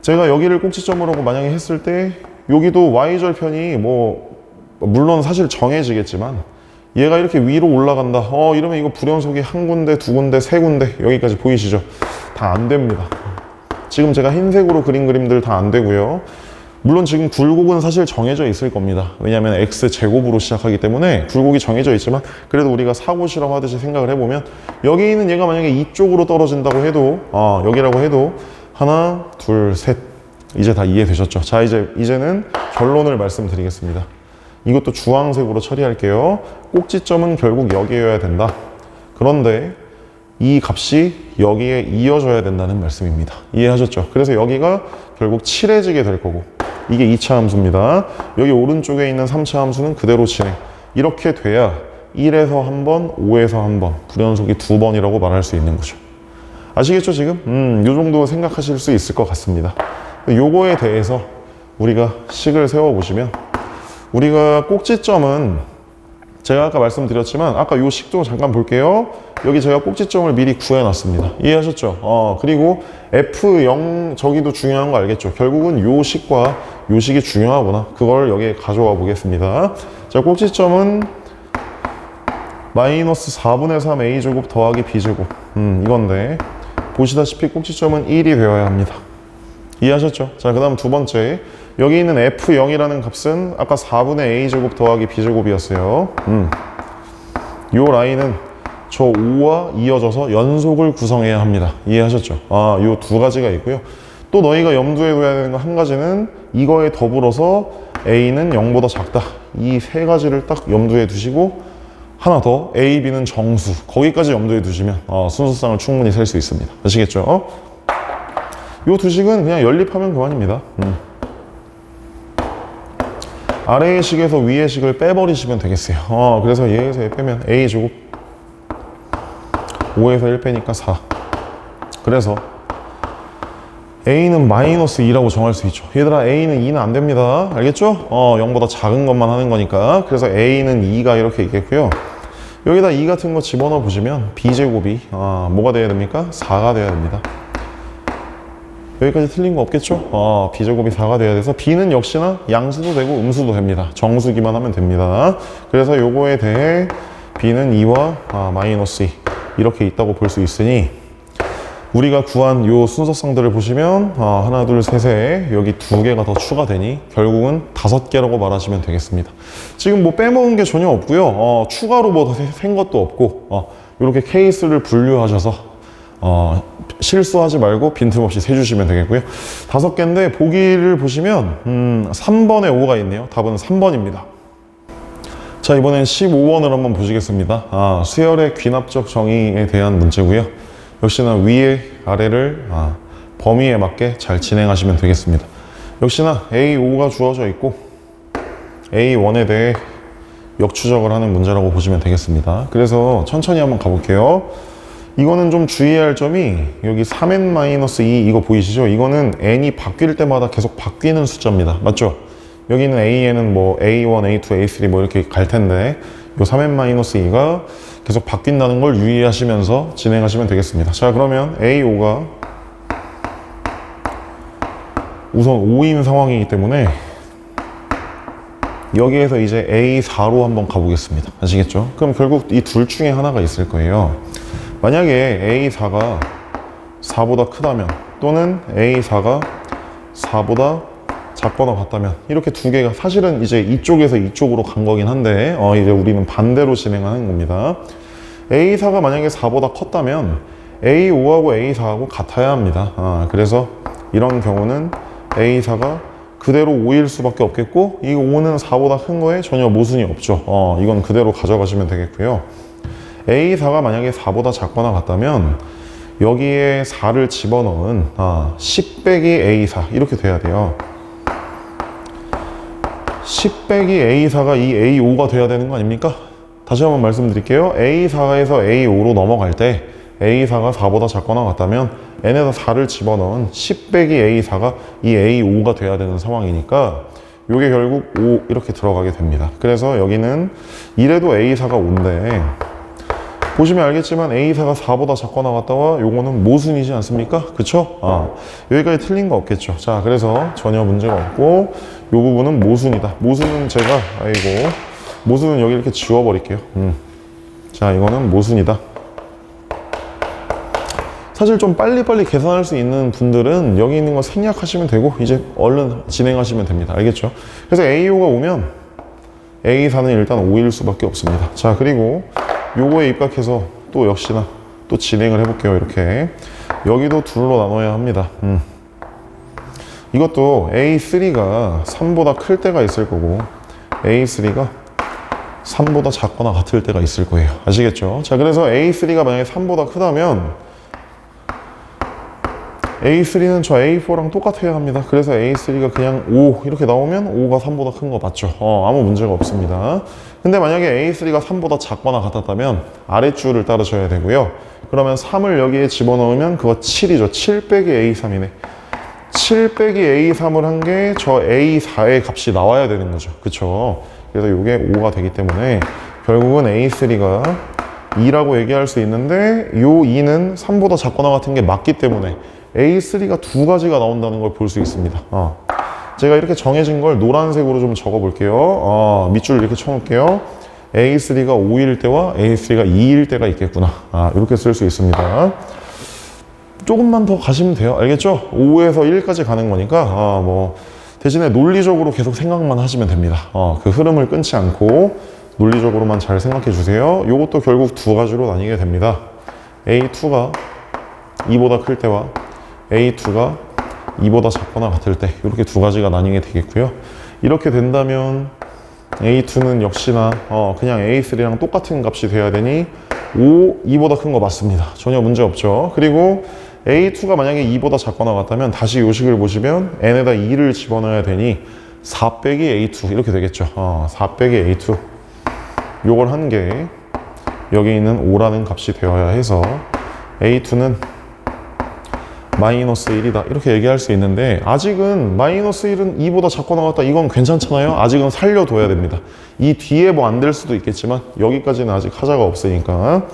[SPEAKER 1] 제가 여기를 꼭지점으로 만약에 했을 때 여기도 y절편이 뭐 물론 사실 정해지겠지만 얘가 이렇게 위로 올라간다. 이러면 이거 불연속이 한 군데, 두 군데, 세 군데, 여기까지 보이시죠? 다 안 됩니다. 지금 제가 흰색으로 그린 그림들 다 안 되고요. 물론 지금 굴곡은 사실 정해져 있을 겁니다. 왜냐하면 x제곱으로 시작하기 때문에 굴곡이 정해져 있지만, 그래도 우리가 사고 실험하듯이 생각을 해보면 여기 있는 얘가 만약에 이쪽으로 떨어진다고 해도, 여기라고 해도 하나, 둘, 셋, 이제 다 이해되셨죠? 자, 이제는 결론을 말씀드리겠습니다. 이것도 주황색으로 처리할게요. 꼭지점은 결국 여기여야 된다. 그런데 이 값이 여기에 이어져야 된다는 말씀입니다. 이해하셨죠? 그래서 여기가 결국 칠해지게 될 거고, 이게 2차 함수입니다. 여기 오른쪽에 있는 3차 함수는 그대로 진행. 이렇게 돼야 1에서 한 번, 5에서 한 번, 불연속이 두 번이라고 말할 수 있는 거죠. 아시겠죠, 지금? 요 정도 생각하실 수 있을 것 같습니다. 요거에 대해서 우리가 식을 세워보시면, 우리가 꼭지점은 제가 아까 말씀드렸지만, 아까 요 식도 잠깐 볼게요. 여기 제가 꼭지점을 미리 구해놨습니다. 이해하셨죠? 그리고 F0, 저기도 중요한 거 알겠죠? 결국은 요 식과 요 식이 중요하구나. 그걸 여기에 가져와 보겠습니다. 자, 꼭지점은 마이너스 4분의 3 a제곱 더하기 b제곱. 이건데, 보시다시피 꼭지점은 1이 되어야 합니다. 이해하셨죠? 자, 그 다음 두 번째. 여기 있는 F0이라는 값은 아까 4분의 a제곱 더하기 b제곱이었어요. 요 라인은 저 5와 이어져서 연속을 구성해야 합니다. 이해하셨죠? 요 두 가지가 있고요. 또 너희가 염두에 둬야 되는 거 한 가지는, 이거에 더불어서 a는 0보다 작다. 이 세 가지를 딱 염두에 두시고, 하나 더, a, b는 정수. 거기까지 염두에 두시면 순서상을 충분히 셀 수 있습니다. 아시겠죠? 요 두 식은 그냥 연립하면 그만입니다. 아래의 식에서 위의 식을 빼버리시면 되겠어요. 그래서 얘에서 얘 빼면 a제곱 5에서 1 빼니까 4. 그래서 a는 마이너스 2라고 정할 수 있죠. 얘들아, a는 2는 안 됩니다. 알겠죠? 0보다 작은 것만 하는 거니까. 그래서 a는 2가 이렇게 있겠고요. 여기다 2 같은 거 집어넣어 보시면 b제곱이 뭐가 돼야 됩니까? 4가 돼야 됩니다. 여기까지 틀린 거 없겠죠? b제곱이 4가 돼야 돼서 b는 역시나 양수도 되고 음수도 됩니다. 정수기만 하면 됩니다. 그래서 요거에 대해 b는 2와 마이너스 2 이렇게 있다고 볼 수 있으니, 우리가 구한 요 순서상들을 보시면 하나, 둘, 셋에 여기 두 개가 더 추가되니 결국은 5개라고 말하시면 되겠습니다. 지금 뭐 빼먹은 게 전혀 없고요. 추가로 뭐 센 것도 없고, 이렇게 케이스를 분류하셔서 실수하지 말고 빈틈없이 세주시면 되겠고요. 5개인데 보기를 보시면 3번에 5가 있네요. 답은 3번입니다. 자, 이번엔 15번을 한번 보시겠습니다. 수열의 귀납적 정의에 대한 문제고요. 역시나 위에 아래를 범위에 맞게 잘 진행하시면 되겠습니다. 역시나 A5가 주어져 있고 A1에 대해 역추적을 하는 문제라고 보시면 되겠습니다. 그래서 천천히 한번 가볼게요. 이거는 좀 주의해야 할 점이, 여기 3n-2 이거 보이시죠? 이거는 n이 바뀔 때마다 계속 바뀌는 숫자입니다. 맞죠? 여기는 a에는 뭐 a1, a2, a3 뭐 이렇게 갈 텐데, 요 3n-2가 계속 바뀐다는 걸 유의하시면서 진행하시면 되겠습니다. 자, 그러면 a5가 우선 5인 상황이기 때문에 여기에서 이제 a4로 한번 가보겠습니다. 아시겠죠? 그럼 결국 이 둘 중에 하나가 있을 거예요. 만약에 A4가 4보다 크다면, 또는 A4가 4보다 작거나 같다면, 이렇게 두 개가 사실은 이제 이쪽에서 이쪽으로 간 거긴 한데 이제 우리는 반대로 진행하는 겁니다. A4가 만약에 4보다 컸다면 A5하고 A4하고 같아야 합니다. 그래서 이런 경우는 A4가 그대로 5일 수밖에 없겠고, 이 5는 4보다 큰 거에 전혀 모순이 없죠. 이건 그대로 가져가시면 되겠고요. A4가 만약에 4보다 작거나 같다면 여기에 4를 집어넣은 10 빼기 A4 이렇게 돼야 돼요. 10 빼기 A4가 이 A5가 돼야 되는 거 아닙니까? 다시 한번 말씀드릴게요. A4에서 A5로 넘어갈 때 A4가 4보다 작거나 같다면 n에다 4를 집어넣은 10 빼기 A4가 이 A5가 돼야 되는 상황이니까 이게 결국 5 이렇게 들어가게 됩니다. 그래서 여기는 이래도 A4가 5인데 보시면 알겠지만 A4가 4보다 작거나 같다와 요거는 모순이지 않습니까? 그쵸? 여기까지 틀린 거 없겠죠. 자, 그래서 전혀 문제가 없고 요 부분은 모순이다. 모순은 제가 모순은 여기 이렇게 지워버릴게요. 자, 이거는 모순이다. 사실 좀 빨리빨리 계산할 수 있는 분들은 여기 있는 거 생략하시면 되고 이제 얼른 진행하시면 됩니다. 알겠죠? 그래서 A5가 오면 A4는 일단 5일 수밖에 없습니다. 자, 그리고 요거에 입각해서 또 역시나 또 진행을 해볼게요. 이렇게 여기도 둘로 나눠야 합니다. 이것도 A3가 3보다 클 때가 있을 거고 A3가 3보다 작거나 같을 때가 있을 거예요. 아시겠죠? 자, 그래서 A3가 만약에 3보다 크다면 A3는 저 A4랑 똑같아야 합니다. 그래서 A3가 그냥 5 이렇게 나오면 5가 3보다 큰 거 맞죠? 아무 문제가 없습니다. 근데 만약에 A3가 3보다 작거나 같았다면 아랫줄을 따르셔야 되고요. 그러면 3을 여기에 집어넣으면 그거 7이죠. 7 빼기 A3이네. 7 빼기 A3을 한 게 저 A4의 값이 나와야 되는 거죠. 그쵸? 그래서 이게 5가 되기 때문에 결국은 A3가 2라고 얘기할 수 있는데 요 2는 3보다 작거나 같은 게 맞기 때문에 A3가 두 가지가 나온다는 걸 볼 수 있습니다. 제가 이렇게 정해진 걸 노란색으로 좀 적어 볼게요. 밑줄 이렇게 쳐놓을게요. A3가 5일 때와 A3가 2일 때가 있겠구나. 이렇게 쓸 수 있습니다. 조금만 더 가시면 돼요. 알겠죠? 5에서 1까지 가는 거니까 대신에 논리적으로 계속 생각만 하시면 됩니다. 그 흐름을 끊지 않고 논리적으로만 잘 생각해 주세요. 이것도 결국 두 가지로 나뉘게 됩니다. A2가 2보다 클 때와 A2가 2보다 작거나 같을 때 이렇게 두 가지가 나뉘게 되겠고요. 이렇게 된다면 A2는 역시나 그냥 A3랑 똑같은 값이 돼야 되니 5, 2보다 큰 거 맞습니다. 전혀 문제 없죠. 그리고 A2가 만약에 2보다 작거나 같다면 다시 요 식을 보시면 n에다 2를 집어넣어야 되니 4 빼기 A2 이렇게 되겠죠. 4 빼기 A2 요걸 한 게 여기 있는 5라는 값이 되어야 해서 A2는 마이너스 1이다 이렇게 얘기할 수 있는데 아직은 마이너스 1은 2보다 작거나 같다 이건 괜찮잖아요. 아직은 살려둬야 됩니다. 이 뒤에 뭐 안 될 수도 있겠지만 여기까지는 아직 하자가 없으니까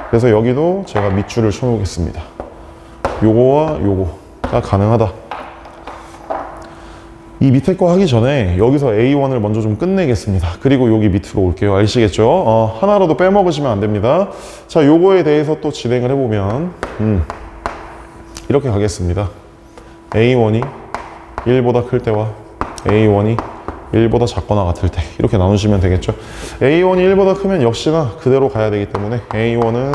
[SPEAKER 1] 그래서 여기도 제가 밑줄을 쳐놓겠습니다. 요거와 요거가 가능하다. 이 밑에 거 하기 전에 여기서 A1을 먼저 좀 끝내겠습니다. 그리고 여기 밑으로 올게요. 아시겠죠? 하나라도 빼먹으시면 안 됩니다. 자, 요거에 대해서 또 진행을 해보면 이렇게 가겠습니다. A1이 1보다 클 때와 A1이 1보다 작거나 같을 때 이렇게 나누시면 되겠죠. A1이 1보다 크면 역시나 그대로 가야 되기 때문에 A1은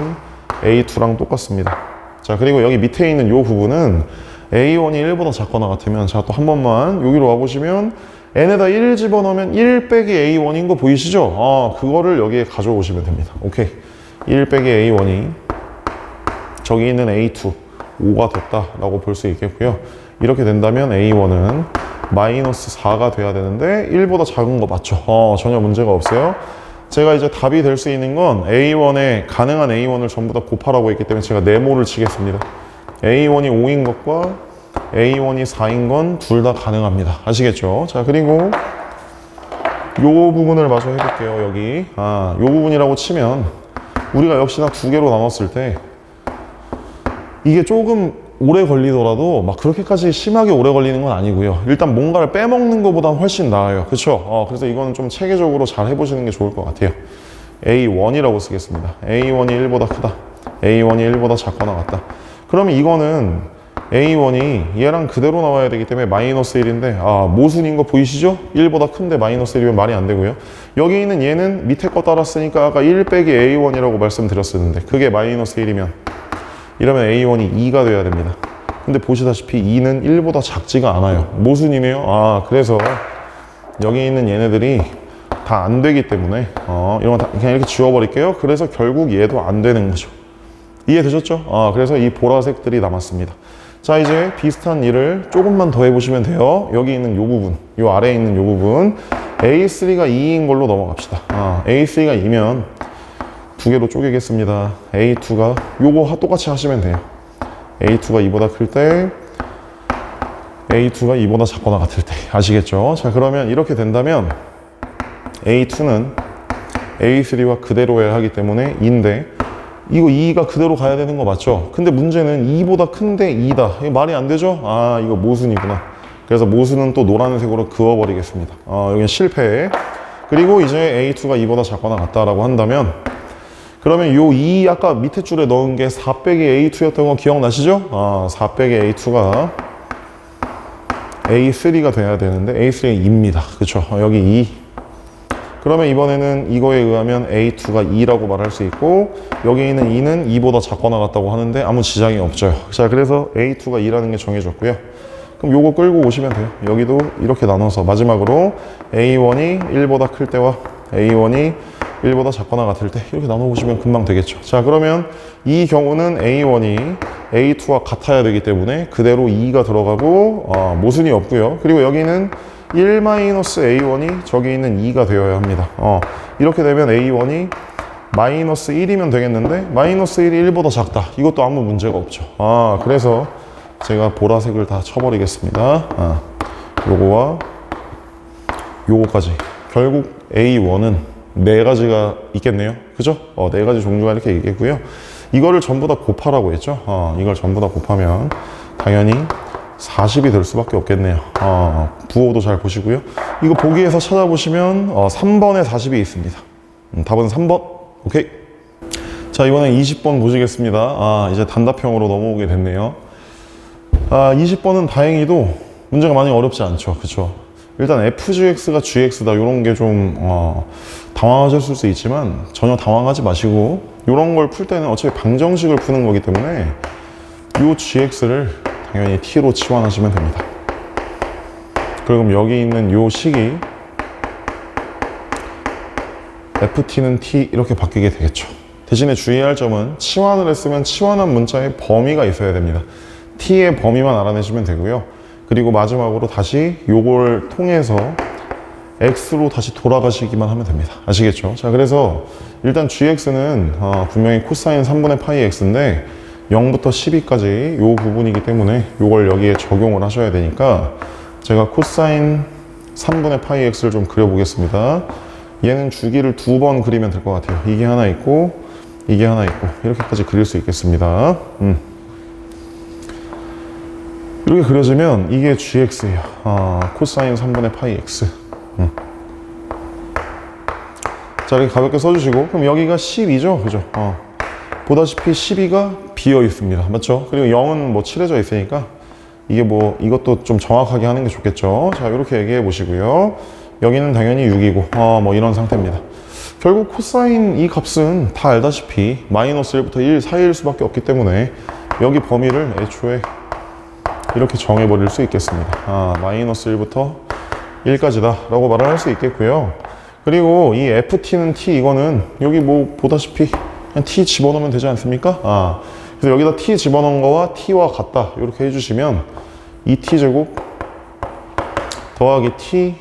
[SPEAKER 1] A2랑 똑같습니다. 자, 그리고 여기 밑에 있는 요 부분은 A1이 1보다 작거나 같으면 자, 또 한 번만 여기로 와보시면 n에다 1 집어넣으면 1 빼기 A1인 거 보이시죠? 그거를 여기에 가져오시면 됩니다. 오케이. 1 빼기 A1이 저기 있는 A2 5가 됐다라고 볼 수 있겠고요. 이렇게 된다면 A1은 마이너스 4가 돼야 되는데 1보다 작은 거 맞죠? 전혀 문제가 없어요. 제가 이제 답이 될 수 있는 건 A1에 가능한 A1을 전부 다 곱하라고 했기 때문에 제가 네모를 치겠습니다. A1이 5인 것과 A1이 4인 건 둘 다 가능합니다. 아시겠죠? 자, 그리고 요 부분을 마저 해볼게요. 여기 요 부분이라고 치면 우리가 역시나 두 개로 나눴을 때 이게 조금 오래 걸리더라도 막 그렇게까지 심하게 오래 걸리는 건 아니고요. 일단 뭔가를 빼먹는 것보다는 훨씬 나아요. 그렇죠? 그래서 이거는 좀 체계적으로 잘 해보시는 게 좋을 것 같아요. A1이라고 쓰겠습니다. A1이 1보다 크다. A1이 1보다 작거나 같다. 그러면 이거는 A1이 얘랑 그대로 나와야 되기 때문에 마이너스 1인데 모순인 거 보이시죠? 1보다 큰데 마이너스 1이면 말이 안 되고요. 여기 있는 얘는 밑에 거 따랐으니까 아까 1 빼기 A1이라고 말씀드렸었는데 그게 마이너스 1이면 이러면 A1이 2가 돼야 됩니다. 근데 보시다시피 2는 1보다 작지가 않아요. 모순이네요. 그래서 여기 있는 얘네들이 다 안 되기 때문에 이런 거 다 그냥 이렇게 지워버릴게요. 그래서 결국 얘도 안 되는 거죠. 이해되셨죠? 그래서 이 보라색들이 남았습니다. 자, 이제 비슷한 일을 조금만 더 해보시면 돼요. 여기 있는 요 부분, 요 아래에 있는 요 부분 A3가 2인 걸로 넘어갑시다. A3가 2면 두 개로 쪼개겠습니다. A2가 요거 똑같이 하시면 돼요. A2가 2보다 클 때 A2가 2보다 작거나 같을 때 아시겠죠? 자, 그러면 이렇게 된다면 A2는 A3와 그대로여야 하기 때문에 2인데 이거 2가 그대로 가야 되는 거 맞죠? 근데 문제는 2보다 큰데 2다. 이거 말이 안 되죠? 이거 모순이구나. 그래서 모순은 또 노란색으로 그어버리겠습니다. 여기는 실패. 그리고 이제 A2가 2보다 작거나 같다라고 한다면 그러면 요 2 아까 밑에 줄에 넣은 게 4 빼기 A2였던 거 기억나시죠? 4 빼기 A2가 A3가 돼야 되는데 A3가 2입니다. 그쵸? 여기 2. 그러면 이번에는 이거에 의하면 A2가 2라고 말할 수 있고 여기 있는 2는 2보다 작거나 같다고 하는데 아무 지장이 없죠. 자, 그래서 A2가 2라는 게 정해졌고요. 그럼 요거 끌고 오시면 돼요. 여기도 이렇게 나눠서 마지막으로 A1이 1보다 클 때와 A1이 1보다 작거나 같을 때 이렇게 나눠보시면 금방 되겠죠. 자, 그러면 이 경우는 A1이 A2와 같아야 되기 때문에 그대로 2가 들어가고 모순이 없고요. 그리고 여기는 1-A1이 저기 있는 2가 되어야 합니다. 이렇게 되면 A1이 마이너스 1이면 되겠는데 마이너스 1이 1보다 작다. 이것도 아무 문제가 없죠. 그래서 제가 보라색을 다 쳐버리겠습니다. 요거와 요거까지. 결국 A1은 4가지가 있겠네요. 그죠? 4가지 종류가 이렇게 있겠고요. 이거를 전부 다 곱하라고 했죠. 이걸 전부 다 곱하면 당연히 40이 될 수밖에 없겠네요. 부호도 잘 보시고요. 이거 보기에서 찾아보시면 3번에 40이 있습니다. 답은 3번. 오케이. 자, 이번엔 20번 보시겠습니다. 이제 단답형으로 넘어오게 됐네요. 20번은 다행히도 문제가 많이 어렵지 않죠. 그쵸? 일단 FGX가 GX다 이런 게 좀 당황하셨을 수 있지만 전혀 당황하지 마시고 이런 걸 풀 때는 어차피 방정식을 푸는 거기 때문에 이 GX를 당연히 T로 치환하시면 됩니다. 그럼 여기 있는 이 식이 FT는 T 이렇게 바뀌게 되겠죠. 대신에 주의할 점은 치환을 했으면 치환한 문자의 범위가 있어야 됩니다. T의 범위만 알아내시면 되고요. 그리고 마지막으로 다시 요걸 통해서 X로 다시 돌아가시기만 하면 됩니다. 아시겠죠? 자, 그래서 일단 GX는 분명히 코사인 3분의 파이 X인데 0부터 12까지 요 부분이기 때문에 요걸 여기에 적용을 하셔야 되니까 제가 코사인 3분의 파이 X를 좀 그려보겠습니다. 얘는 주기를 2번 그리면 될 것 같아요. 이게 하나 있고 이게 하나 있고 이렇게까지 그릴 수 있겠습니다. 이렇게 그려지면 이게 GX예요. 코사인 3분의 파이 X. 자, 이렇게 가볍게 써주시고 그럼 여기가 12죠? 그죠? 보다시피 12가 비어 있습니다. 맞죠? 그리고 0은 뭐 칠해져 있으니까 이게 뭐 이것도 좀 정확하게 하는 게 좋겠죠. 자, 이렇게 얘기해 보시고요. 여기는 당연히 6이고 뭐 이런 상태입니다. 결국 코사인 이 값은 다 알다시피 마이너스 1부터 1 사이일 수밖에 없기 때문에 여기 범위를 애초에 이렇게 정해버릴 수 있겠습니다. 마이너스 1부터 1까지다 라고 말을 할 수 있겠고요. 그리고 이 FT는 T 이거는 여기 뭐 보다시피 그냥 T 집어넣으면 되지 않습니까? 그래서 여기다 T 집어넣은 거와 T와 같다 이렇게 해주시면 2T제곱 더하기 T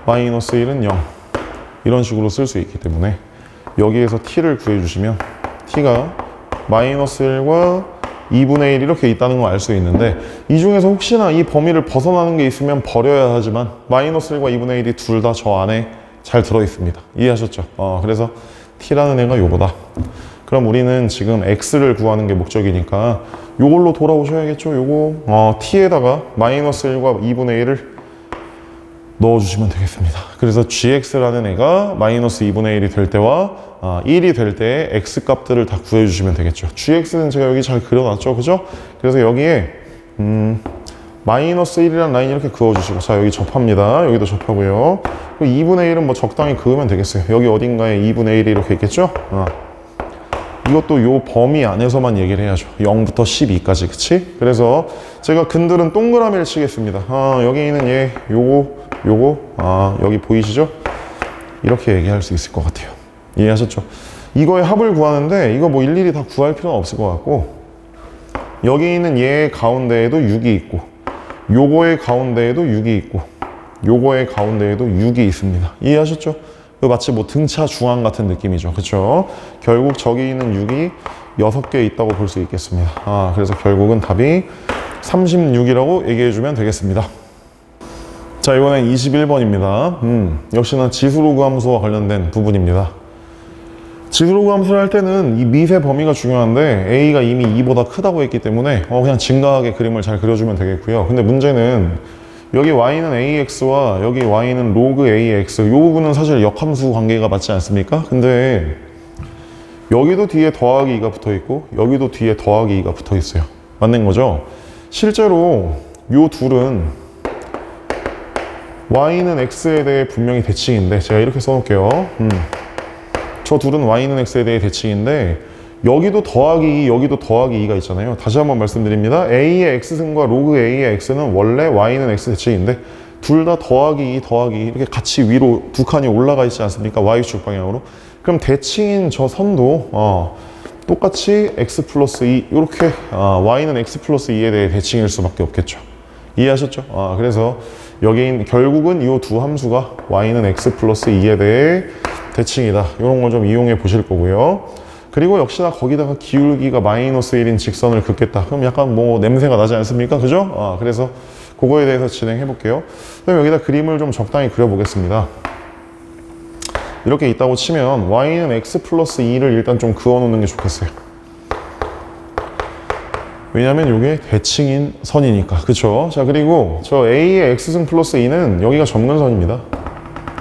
[SPEAKER 1] 마이너스 1은 0 이런 식으로 쓸 수 있기 때문에 여기에서 T를 구해주시면 T가 마이너스 1과 2분의 1 이렇게 있다는 걸 알 수 있는데 이 중에서 혹시나 이 범위를 벗어나는 게 있으면 버려야 하지만 마이너스 1과 2분의 1이 둘 다 저 안에 잘 들어 있습니다. 이해하셨죠? 그래서 T라는 애가 요거다. 그럼 우리는 지금 X를 구하는 게 목적이니까 요걸로 돌아오셔야겠죠? 요거 T에다가 마이너스 1과 2분의 1을 넣어주시면 되겠습니다. 그래서 GX라는 애가 마이너스 2분의 1이 될 때와 1이 될 때의 X 값들을 다 구해주시면 되겠죠. GX는 제가 여기 잘 그려놨죠. 그죠? 그래서 여기에 마이너스 1이라는 라인 이렇게 그어주시고, 자, 여기 접합니다. 여기도 접하고요. 그리고 2분의 1은 뭐 적당히 그으면 되겠어요. 여기 어딘가에 2분의 1이 이렇게 있겠죠? 이것도 요 범위 안에서만 얘기를 해야죠. 0부터 12까지, 그치? 그래서 제가 근들은 동그라미를 치겠습니다. 여기 있는 얘, 요거, 여기 보이시죠? 이렇게 얘기할 수 있을 것 같아요. 이해하셨죠? 이거의 합을 구하는데 이거 뭐 일일이 다 구할 필요는 없을 것 같고, 여기 있는 얘 가운데에도 6이 있고, 요거의 가운데에도 6이 있고, 요거의 가운데에도 6이 있습니다. 이해하셨죠? 마치 뭐 등차 중앙 같은 느낌이죠. 그쵸? 결국 저기 있는 6이 6개 있다고 볼 수 있겠습니다. 그래서 결국은 답이 36이라고 얘기해주면 되겠습니다. 자, 이번엔 21번입니다. 역시나 지수로그 함수와 관련된 부분입니다. 지수로그 함수를 할 때는 이 미세 범위가 중요한데 A가 이미 2보다 크다고 했기 때문에 그냥 증가하게 그림을 잘 그려주면 되겠고요. 근데 문제는 여기 y는 ax와 여기 y는 로그 ax, 이 부분은 사실 역함수 관계가 맞지 않습니까? 근데 여기도 뒤에 더하기 2가 붙어 있고 여기도 뒤에 더하기 2가 붙어 있어요. 맞는 거죠? 실제로 요 둘은 y는 x에 대해 분명히 대칭인데, 제가 이렇게 써놓을게요. 저 둘은 y는 x에 대해 대칭인데 여기도 더하기 2, 여기도 더하기 2가 있잖아요. 다시 한번 말씀드립니다. a의 x승과 로그 a의 x는 원래 y는 x 대칭인데 둘 다 더하기 2, 더하기 2 이렇게 같이 위로 두 칸이 올라가 있지 않습니까? y축 방향으로. 그럼 대칭인 저 선도 똑같이 x 플러스 2 이렇게 y는 x 플러스 2에 대해 대칭일 수밖에 없겠죠. 이해하셨죠? 그래서 여기인 결국은 이 두 함수가 y는 x 플러스 2에 대해 대칭이다. 이런 걸 좀 이용해 보실 거고요. 그리고 역시나 거기다가 기울기가 마이너스 1인 직선을 긋겠다. 그럼 약간 뭐 냄새가 나지 않습니까? 그죠? 그래서 그거에 대해서 진행해 볼게요. 그럼 여기다 그림을 좀 적당히 그려보겠습니다. 이렇게 있다고 치면 y는 x 플러스 2를 일단 좀 그어 놓는 게 좋겠어요. 왜냐면 이게 대칭인 선이니까. 그쵸? 자, 그리고 저 a의 x승 플러스 2는 여기가 점근선입니다.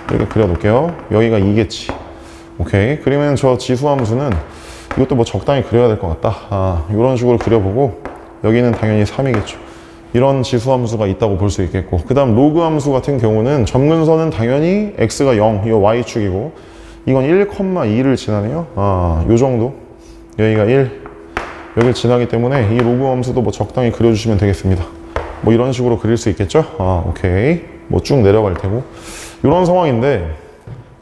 [SPEAKER 1] 이렇게 그려놓을게요. 여기가 2겠지. 오케이. 그러면 저 지수함수는 이것도 뭐 적당히 그려야 될 것 같다. 이런 식으로 그려보고 여기는 당연히 3이겠죠. 이런 지수함수가 있다고 볼 수 있겠고, 그 다음 로그 함수 같은 경우는 점근선은 당연히 x가 0, 이거 y축이고 이건 1,2를 지나네요. 요 정도. 여기가 1, 여기를 지나기 때문에 이 로그 함수도 뭐 적당히 그려주시면 되겠습니다. 뭐 이런 식으로 그릴 수 있겠죠. 오케이. 뭐 쭉 내려갈 테고 이런 상황인데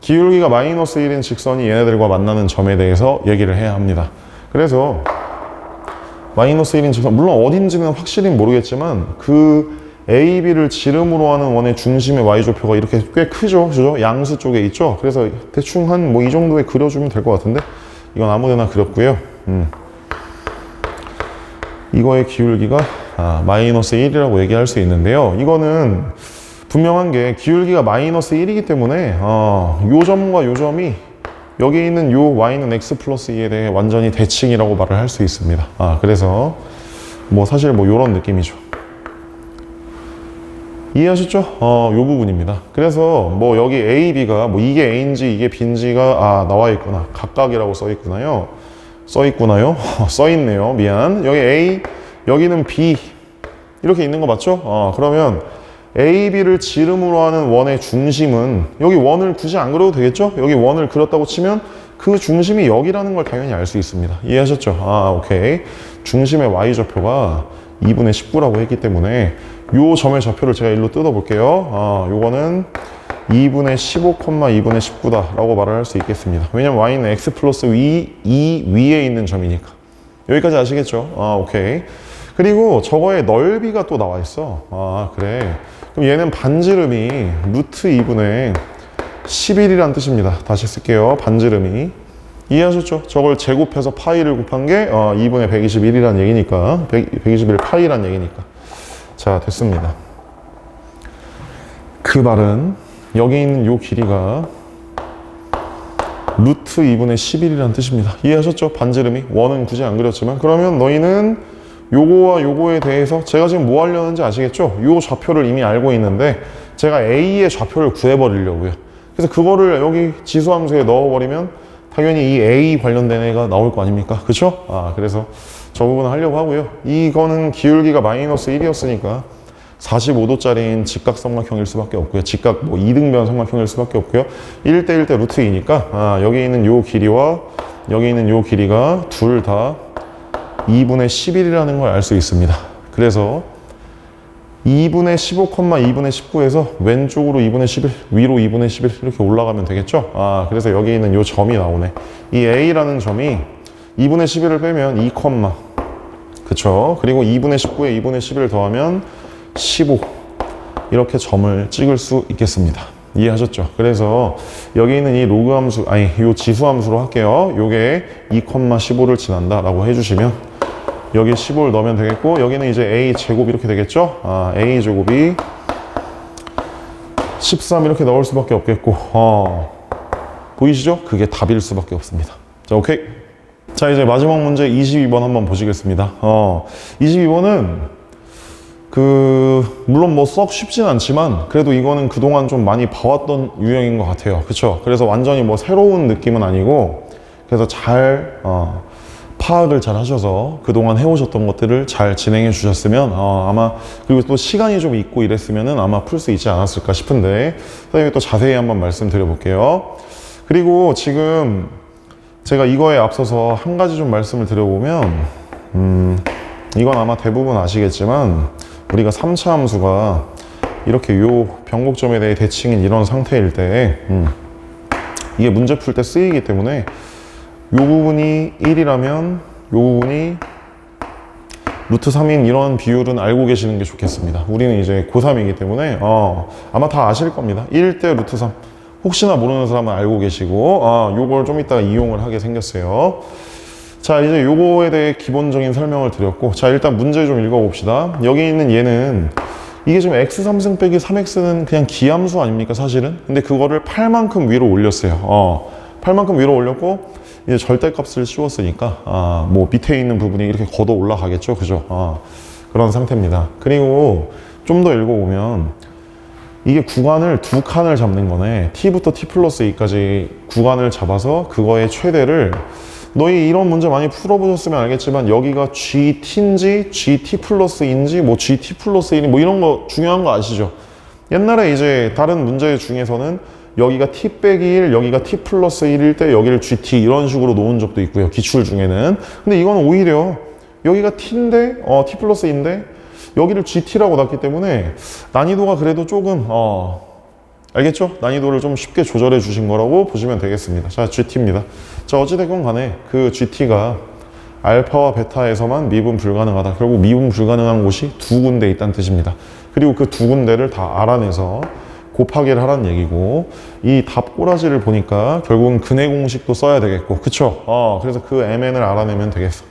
[SPEAKER 1] 기울기가 마이너스 1인 직선이 얘네들과 만나는 점에 대해서 얘기를 해야 합니다. 그래서 마이너스 1인 직선, 물론 어딘지는 확실히 모르겠지만 그 A, B를 지름으로 하는 원의 중심의 y좌표가 이렇게 꽤 크죠. 그죠? 양수 쪽에 있죠. 그래서 대충 한 뭐 이 정도에 그려주면 될 것 같은데 이건 아무데나 그렸고요. 이거의 기울기가 마이너스 1이라고 얘기할 수 있는데요. 이거는 분명한 게 기울기가 마이너스 1이기 때문에 요 점과 요 점이 여기 있는 요 y는 x 플러스 2에 대해 완전히 대칭이라고 말을 할 수 있습니다. 그래서 뭐 사실 뭐 요런 느낌이죠. 이해하셨죠? 요 부분입니다. 그래서 뭐 여기 A, B가 뭐 이게 A인지 이게 B인지가 나와 있구나. 각각이라고 써 있구나요. 써 있구나요? 써 있네요. 미안. 여기 A, 여기는 B 이렇게 있는 거 맞죠? 그러면 A, B를 지름으로 하는 원의 중심은 여기 원을 굳이 안 그려도 되겠죠? 여기 원을 그렸다고 치면 그 중심이 여기라는 걸 당연히 알 수 있습니다. 이해하셨죠? 오케이. 중심의 y좌표가 2분의 19라고 했기 때문에 요 점의 좌표를 제가 일로 뜯어 볼게요. 요거는 2분의 15, 2분의 19다 라고 말을 할 수 있겠습니다. 왜냐면 y는 x 플러스 2 위에 있는 점이니까. 여기까지 아시겠죠? 오케이. 그리고 저거의 넓이가 또 나와 있어. 그래. 그럼 얘는 반지름이 루트 2분의 11이란 뜻입니다. 다시 쓸게요. 반지름이. 이해하셨죠? 저걸 제곱해서 파이를 곱한 게 2분의 121이란 얘기니까. 121 파이란 얘기니까. 자, 됐습니다. 그 말은 여기 있는 요 길이가 루트 2분의 11이란 뜻입니다. 이해하셨죠? 반지름이. 원은 굳이 안 그렸지만. 그러면 너희는 요거와 요거에 대해서 제가 지금 뭐 하려는지 아시겠죠? 요 좌표를 이미 알고 있는데 제가 A의 좌표를 구해버리려고요. 그래서 그거를 여기 지수함수에 넣어버리면 당연히 이 A 관련된 애가 나올 거 아닙니까? 그쵸? 그래서 저 부분을 하려고 하고요. 이거는 기울기가 마이너스 1이었으니까 45도짜리인 직각삼각형일 수밖에 없고요. 직각 뭐 이등변 삼각형일 수밖에 없고요. 1대1 대 루트 2니까 여기 있는 요 길이와 여기 있는 요 길이가 둘 다 2분의 11이라는 걸 알 수 있습니다. 그래서 2분의 15, 2분의 19에서 왼쪽으로 2분의 11, 위로 2분의 11 이렇게 올라가면 되겠죠? 그래서 여기 있는 요 점이 나오네. 이 A라는 점이 2분의 11을 빼면 2, 그쵸? 그리고 2분의 19에 2분의 11을 더하면 15 이렇게 점을 찍을 수 있겠습니다. 이해하셨죠? 그래서 여기 있는 이 로그 함수, 요 지수 함수로 할게요. 요게 2, 15를 지난다 라고 해주시면 여기 15를 넣으면 되겠고, 여기는 이제 A 제곱 이렇게 되겠죠? A 제곱이 13 이렇게 넣을 수밖에 없겠고, 보이시죠? 그게 답일 수밖에 없습니다. 자, 오케이. 자, 이제 마지막 문제 22번 한번 보시겠습니다. 22번은 물론 뭐 썩 쉽진 않지만 그래도 이거는 그동안 좀 많이 봐왔던 유형인 것 같아요. 그쵸? 그래서 완전히 뭐 새로운 느낌은 아니고, 그래서 잘 파악을 잘 하셔서 그동안 해오셨던 것들을 잘 진행해 주셨으면 아마, 그리고 또 시간이 좀 있고 이랬으면은 아마 풀 수 있지 않았을까 싶은데, 선생님이 또 자세히 한번 말씀드려 볼게요. 그리고 지금 제가 이거에 앞서서 한 가지 좀 말씀을 드려보면, 이건 아마 대부분 아시겠지만 우리가 3차 함수가 이렇게 요 변곡점에 대해 대칭인 이런 상태일 때 이게 문제 풀 때 쓰이기 때문에 요 부분이 1이라면 요 부분이 루트 3인 이런 비율은 알고 계시는 게 좋겠습니다. 우리는 이제 고3이기 때문에 아마 다 아실 겁니다. 1대 루트 3. 혹시나 모르는 사람은 알고 계시고 요걸 좀 이따가 이용을 하게 생겼어요. 자, 이제 요거에 대해 기본적인 설명을 드렸고, 자, 일단 문제 좀 읽어봅시다. 여기 있는 얘는 이게 지금 x3승 빼기 3x는 그냥 기함수 아닙니까, 사실은? 근데 그거를 8만큼 위로 올렸어요. 8만큼 위로 올렸고 이제 절대값을 씌웠으니까 뭐 밑에 있는 부분이 이렇게 걷어 올라가겠죠, 그죠? 그런 상태입니다. 그리고 좀 더 읽어보면 이게 구간을 두 칸을 잡는 거네. t부터 t 플러스 2까지 구간을 잡아서 그거의 최대를, 너희 이런 문제 많이 풀어보셨으면 알겠지만 여기가 GT인지 GT 플러스인지 뭐 GT 플러스 1이 뭐 이런 거 중요한 거 아시죠? 옛날에 이제 다른 문제 중에서는 여기가 t 빼기 1, 여기가 t 플러스 1일 때 여기를 GT 이런 식으로 놓은 적도 있고요. 기출 중에는. 근데 이거는 오히려 여기가 t인데 t 플러스 2인데 여기를 GT라고 놨기 때문에 난이도가 그래도 조금 알겠죠? 난이도를 좀 쉽게 조절해 주신 거라고 보시면 되겠습니다. 자, GT입니다. 자, 어찌됐건 간에 그 GT가 알파와 베타에서만 미분 불가능하다. 결국 미분 불가능한 곳이 두 군데 있다는 뜻입니다. 그리고 그 두 군데를 다 알아내서 곱하기를 하라는 얘기고, 이 답 꼬라지를 보니까 결국은 근해 공식도 써야 되겠고, 그쵸? 그래서 그 MN을 알아내면 되겠어.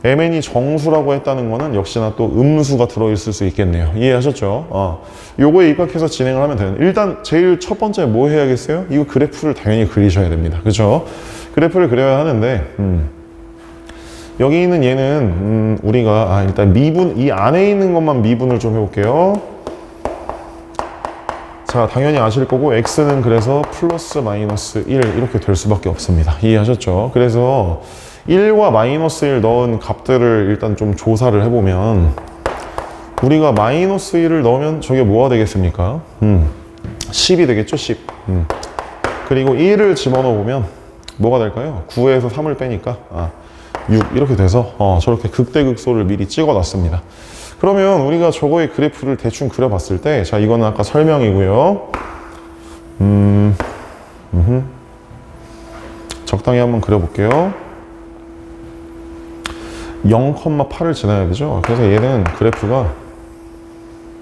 [SPEAKER 1] MN이 정수라고 했다는 거는 역시나 또 음수가 들어있을 수 있겠네요. 이해하셨죠? 요거에 입각해서 진행을 하면 되는. 일단 제일 첫 번째 뭐 해야겠어요? 이거 그래프를 당연히 그리셔야 됩니다. 그죠? 그래프를 그려야 하는데, 여기 있는 얘는 우리가 일단 미분, 이 안에 있는 것만 미분을 좀 해볼게요. 자, 당연히 아실 거고 x는 그래서 플러스 마이너스 1 이렇게 될 수밖에 없습니다. 이해하셨죠? 그래서 1과 마이너스 1 넣은 값들을 일단 좀 조사를 해보면, 우리가 마이너스 1을 넣으면 저게 뭐가 되겠습니까? 10이 되겠죠? 10. 그리고 1을 집어넣어보면 뭐가 될까요? 9에서 3을 빼니까 6 이렇게 돼서 저렇게 극대극소를 미리 찍어놨습니다. 그러면 우리가 저거의 그래프를 대충 그려봤을 때, 자, 이거는 아까 설명이고요. 적당히 한번 그려볼게요. 0,8을 지나야 되죠. 그래서 얘는 그래프가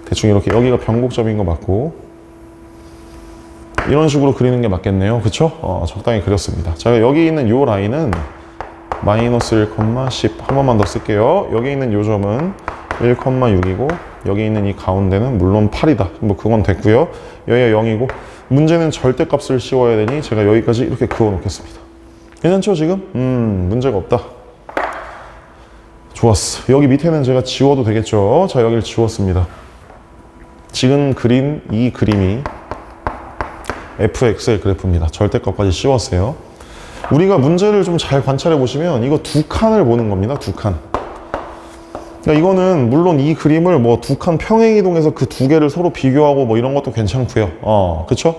[SPEAKER 1] 대충 이렇게, 여기가 변곡점인 거 맞고 이런 식으로 그리는 게 맞겠네요. 그쵸? 적당히 그렸습니다. 자, 여기 있는 요 라인은 마이너스 1,10 한 번만 더 쓸게요. 여기 있는 요 점은 1,6이고 여기 있는 이 가운데는 물론 8이다. 뭐 그건 됐고요. 여기가 0이고 문제는 절대값을 씌워야 되니 제가 여기까지 이렇게 그어 놓겠습니다. 괜찮죠 지금? 문제가 없다. 좋았어. 여기 밑에는 제가 지워도 되겠죠. 자, 여기를 지웠습니다. 지금 그린 이 그림이 fx의 그래프입니다. 절대값까지 씌웠어요. 우리가 문제를 좀 잘 관찰해 보시면 이거 두 칸을 보는 겁니다. 두 칸. 그러니까 이거는 물론 이 그림을 뭐 두 칸 평행이동해서 그 두 개를 서로 비교하고 뭐 이런 것도 괜찮고요. 그쵸?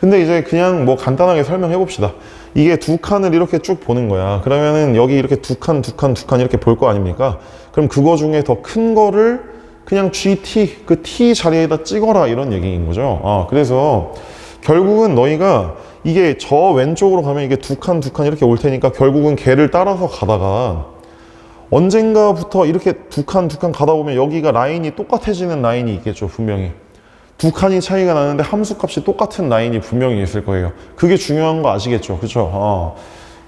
[SPEAKER 1] 근데 이제 그냥 뭐 간단하게 설명해 봅시다. 이게 두 칸을 이렇게 쭉 보는 거야. 그러면은 여기 이렇게 두 칸, 두 칸, 두 칸 이렇게 볼 거 아닙니까? 그럼 그거 중에 더 큰 거를 그냥 GT, 그 T 자리에다 찍어라 이런 얘기인 거죠. 그래서 결국은 너희가 이게 저 왼쪽으로 가면 이게 두 칸, 두 칸 이렇게 올 테니까 결국은 걔를 따라서 가다가 언젠가부터 이렇게 두 칸, 두 칸 가다 보면 여기가 라인이 똑같아지는 라인이 있겠죠, 분명히. 두 칸이 차이가 나는데 함수값이 똑같은 라인이 분명히 있을 거예요. 그게 중요한 거 아시겠죠? 그쵸?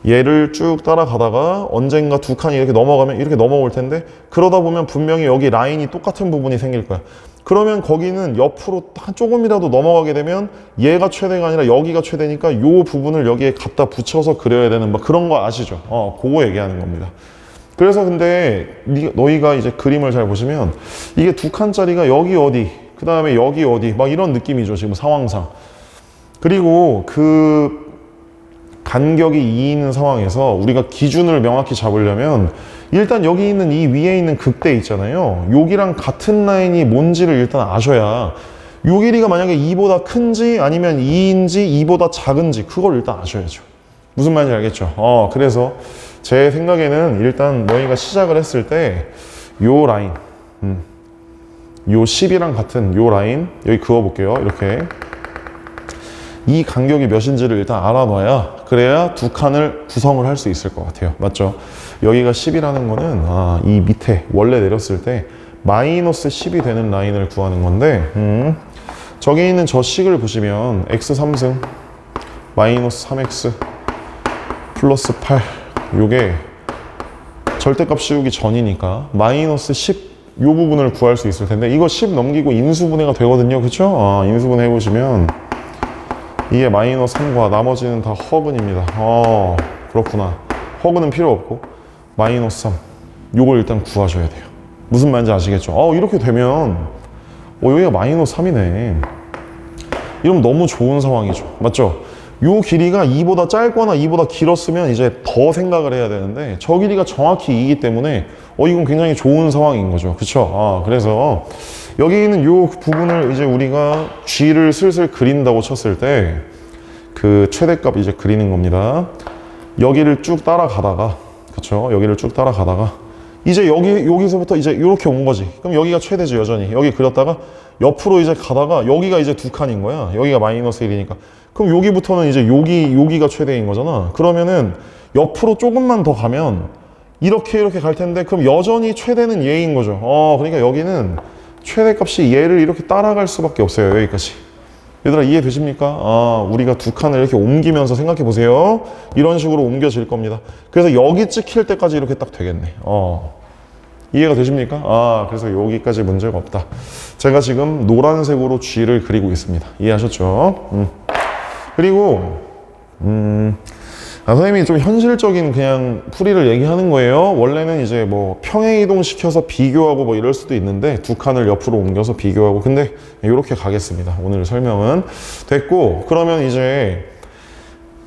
[SPEAKER 1] 얘를 쭉 따라가다가 언젠가 두 칸이 이렇게 넘어가면 이렇게 넘어올 텐데 그러다 보면 분명히 여기 라인이 똑같은 부분이 생길 거야. 그러면 거기는 옆으로 조금이라도 넘어가게 되면 얘가 최대가 아니라 여기가 최대니까 이 부분을 여기에 갖다 붙여서 그려야 되는 막 그런 거 아시죠? 그거 얘기하는 겁니다. 그래서 근데 너희가 이제 그림을 잘 보시면 이게 두 칸짜리가 여기 어디 그 다음에 여기 어디 막 이런 느낌이죠, 지금 상황상. 그리고 그 간격이 2 있는 상황에서 우리가 기준을 명확히 잡으려면 일단 여기 있는 이 위에 있는 극대 있잖아요. 여기랑 같은 라인이 뭔지를 일단 아셔야 요 길이가 만약에 2보다 큰지 아니면 2인지 2보다 작은지 그걸 일단 아셔야죠. 무슨 말인지 알겠죠? 그래서 제 생각에는 일단 너희가 시작을 했을 때 요 라인 요 10이랑 같은 요 라인 여기 그어볼게요. 이렇게 이 간격이 몇인지를 일단 알아놔야 그래야 두 칸을 구성을 할 수 있을 것 같아요. 맞죠? 여기가 10이라는 거는 이 밑에 원래 내렸을 때 마이너스 10이 되는 라인을 구하는 건데 저기 있는 저 식을 보시면 x 3승 마이너스 3x 플러스 8 요게 절대값 씌우기 전이니까 마이너스 10 요 부분을 구할 수 있을 텐데 이거 10 넘기고 인수분해가 되거든요. 그쵸? 인수분해 해보시면 이게 마이너스 3과 나머지는 다 허근입니다. 그렇구나. 허근은 필요 없고 마이너스 3 요걸 일단 구하셔야 돼요. 무슨 말인지 아시겠죠? 이렇게 되면 여기가 마이너스 3이네. 이러면 너무 좋은 상황이죠. 맞죠? 요 길이가 2보다 짧거나 2보다 길었으면 이제 더 생각을 해야 되는데 저 길이가 정확히 2이기 때문에 이건 굉장히 좋은 상황인 거죠. 그쵸? 그래서 여기 있는 요 부분을 이제 우리가 G를 슬슬 그린다고 쳤을 때 그 최대값 이제 그리는 겁니다. 여기를 쭉 따라가다가 그쵸? 여기를 쭉 따라가다가 이제 여기서부터 이제 이렇게 온 거지. 그럼 여기가 최대지 여전히. 여기 그렸다가 옆으로 이제 가다가 여기가 이제 두 칸인 거야. 여기가 마이너스 1이니까. 그럼 여기부터는 이제 여기가 최대인 거잖아. 그러면은 옆으로 조금만 더 가면 이렇게 갈 텐데 그럼 여전히 최대는 얘인 거죠. 그러니까 여기는 최대값이 얘를 이렇게 따라갈 수밖에 없어요. 여기까지. 얘들아 이해되십니까? 우리가 두 칸을 이렇게 옮기면서 생각해 보세요. 이런 식으로 옮겨질 겁니다. 그래서 여기 찍힐 때까지 이렇게 딱 되겠네. 이해가 되십니까? 그래서 여기까지 문제가 없다. 제가 지금 노란색으로 G를 그리고 있습니다. 이해하셨죠? 그리고 선생님이 좀 현실적인 그냥 풀이를 얘기하는 거예요. 원래는 이제 뭐 평행이동 시켜서 비교하고 뭐 이럴 수도 있는데 두 칸을 옆으로 옮겨서 비교하고 근데 이렇게 가겠습니다. 오늘 설명은 됐고 그러면 이제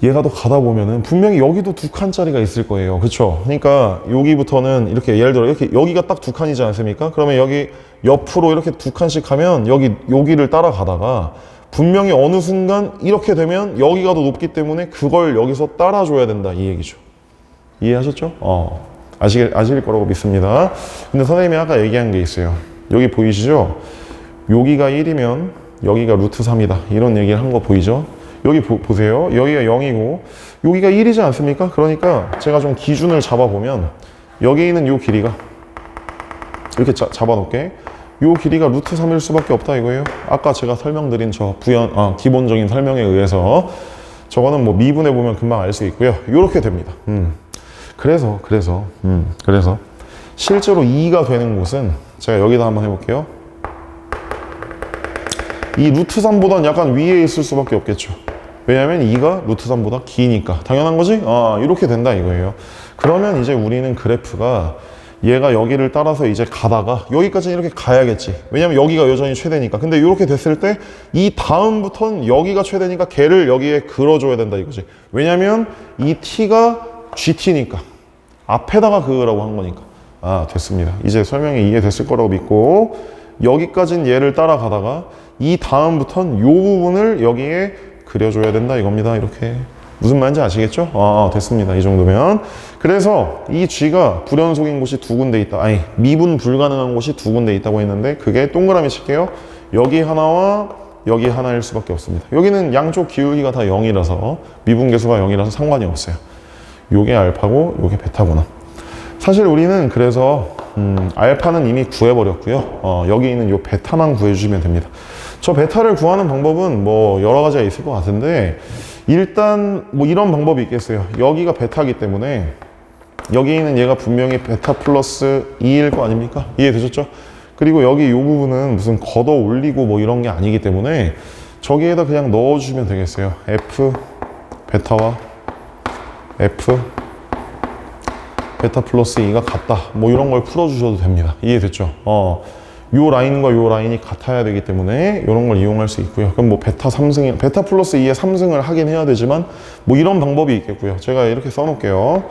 [SPEAKER 1] 얘가 더 가다 보면은 분명히 여기도 두 칸짜리가 있을 거예요. 그쵸? 그러니까 여기부터는 이렇게 예를 들어 이렇게 여기가 딱 두 칸이지 않습니까? 그러면 여기 옆으로 이렇게 두 칸씩 하면 여기를 따라가다가 분명히 어느 순간 이렇게 되면 여기가 더 높기 때문에 그걸 여기서 따라줘야 된다 이 얘기죠. 이해하셨죠? 아실 거라고 믿습니다. 근데 선생님이 아까 얘기한 게 있어요. 여기 보이시죠? 여기가 1이면 여기가 루트 3이다 이런 얘기를 한 거 보이죠? 여기 보세요. 여기가 0이고 여기가 1이지 않습니까? 그러니까 제가 좀 기준을 잡아보면 여기 있는 요 길이가 이렇게 잡아놓을게. 요 길이가 루트 3일 수밖에 없다 이거예요. 아까 제가 설명드린 저 기본적인 설명에 의해서 저거는 뭐 미분해 보면 금방 알 수 있고요. 요렇게 됩니다. 그래서 실제로 2가 되는 곳은 제가 여기다 한번 해볼게요. 이 루트 3보다는 약간 위에 있을 수밖에 없겠죠. 왜냐면 2가 루트 3보다 기니까. 당연한 거지? 이렇게 된다 이거예요. 그러면 이제 우리는 그래프가 얘가 여기를 따라서 이제 가다가 여기까지는 이렇게 가야겠지. 왜냐면 여기가 여전히 최대니까. 근데 이렇게 됐을 때 이 다음부터는 여기가 최대니까 걔를 여기에 그어줘야 된다 이거지. 왜냐면 이 t가 gt니까 앞에다가 그으라고 한 거니까. 아, 됐습니다. 이제 설명이 이해됐을 거라고 믿고, 여기까지는 얘를 따라가다가 이 다음부터는 요 부분을 여기에 그려줘야 된다 이겁니다. 이렇게. 무슨 말인지 아시겠죠? 아, 됐습니다. 이 정도면. 그래서 이 G가 불연속인 곳이 두 군데 있다. 아니, 미분 불가능한 곳이 두 군데 있다고 했는데, 그게 동그라미 칠게요. 여기 하나와 여기 하나일 수밖에 없습니다. 여기는 양쪽 기울기가 다 0이라서, 미분계수가 0이라서 상관이 없어요. 요게 알파고 요게 베타구나. 사실 우리는 그래서 알파는 이미 구해버렸고요. 여기 있는 요 베타만 구해주시면 됩니다. 저 베타를 구하는 방법은 뭐 여러 가지가 있을 것 같은데, 일단 뭐 이런 방법이 있겠어요. 여기가 베타이기 때문에 여기 있는 얘가 분명히 베타 플러스 2일 거 아닙니까? 이해되셨죠? 그리고 여기 이 부분은 무슨 걷어 올리고 뭐 이런 게 아니기 때문에 저기에다 그냥 넣어주시면 되겠어요. F 베타와 F 베타 플러스 2가 같다. 뭐 이런 걸 풀어주셔도 됩니다. 이해됐죠? 요 라인과 요 라인이 같아야 되기 때문에 이런 걸 이용할 수 있고요. 그럼 뭐 베타 3승, 베타 플러스 2에 3승을 하긴 해야 되지만 뭐 이런 방법이 있겠고요. 제가 이렇게 써놓을게요.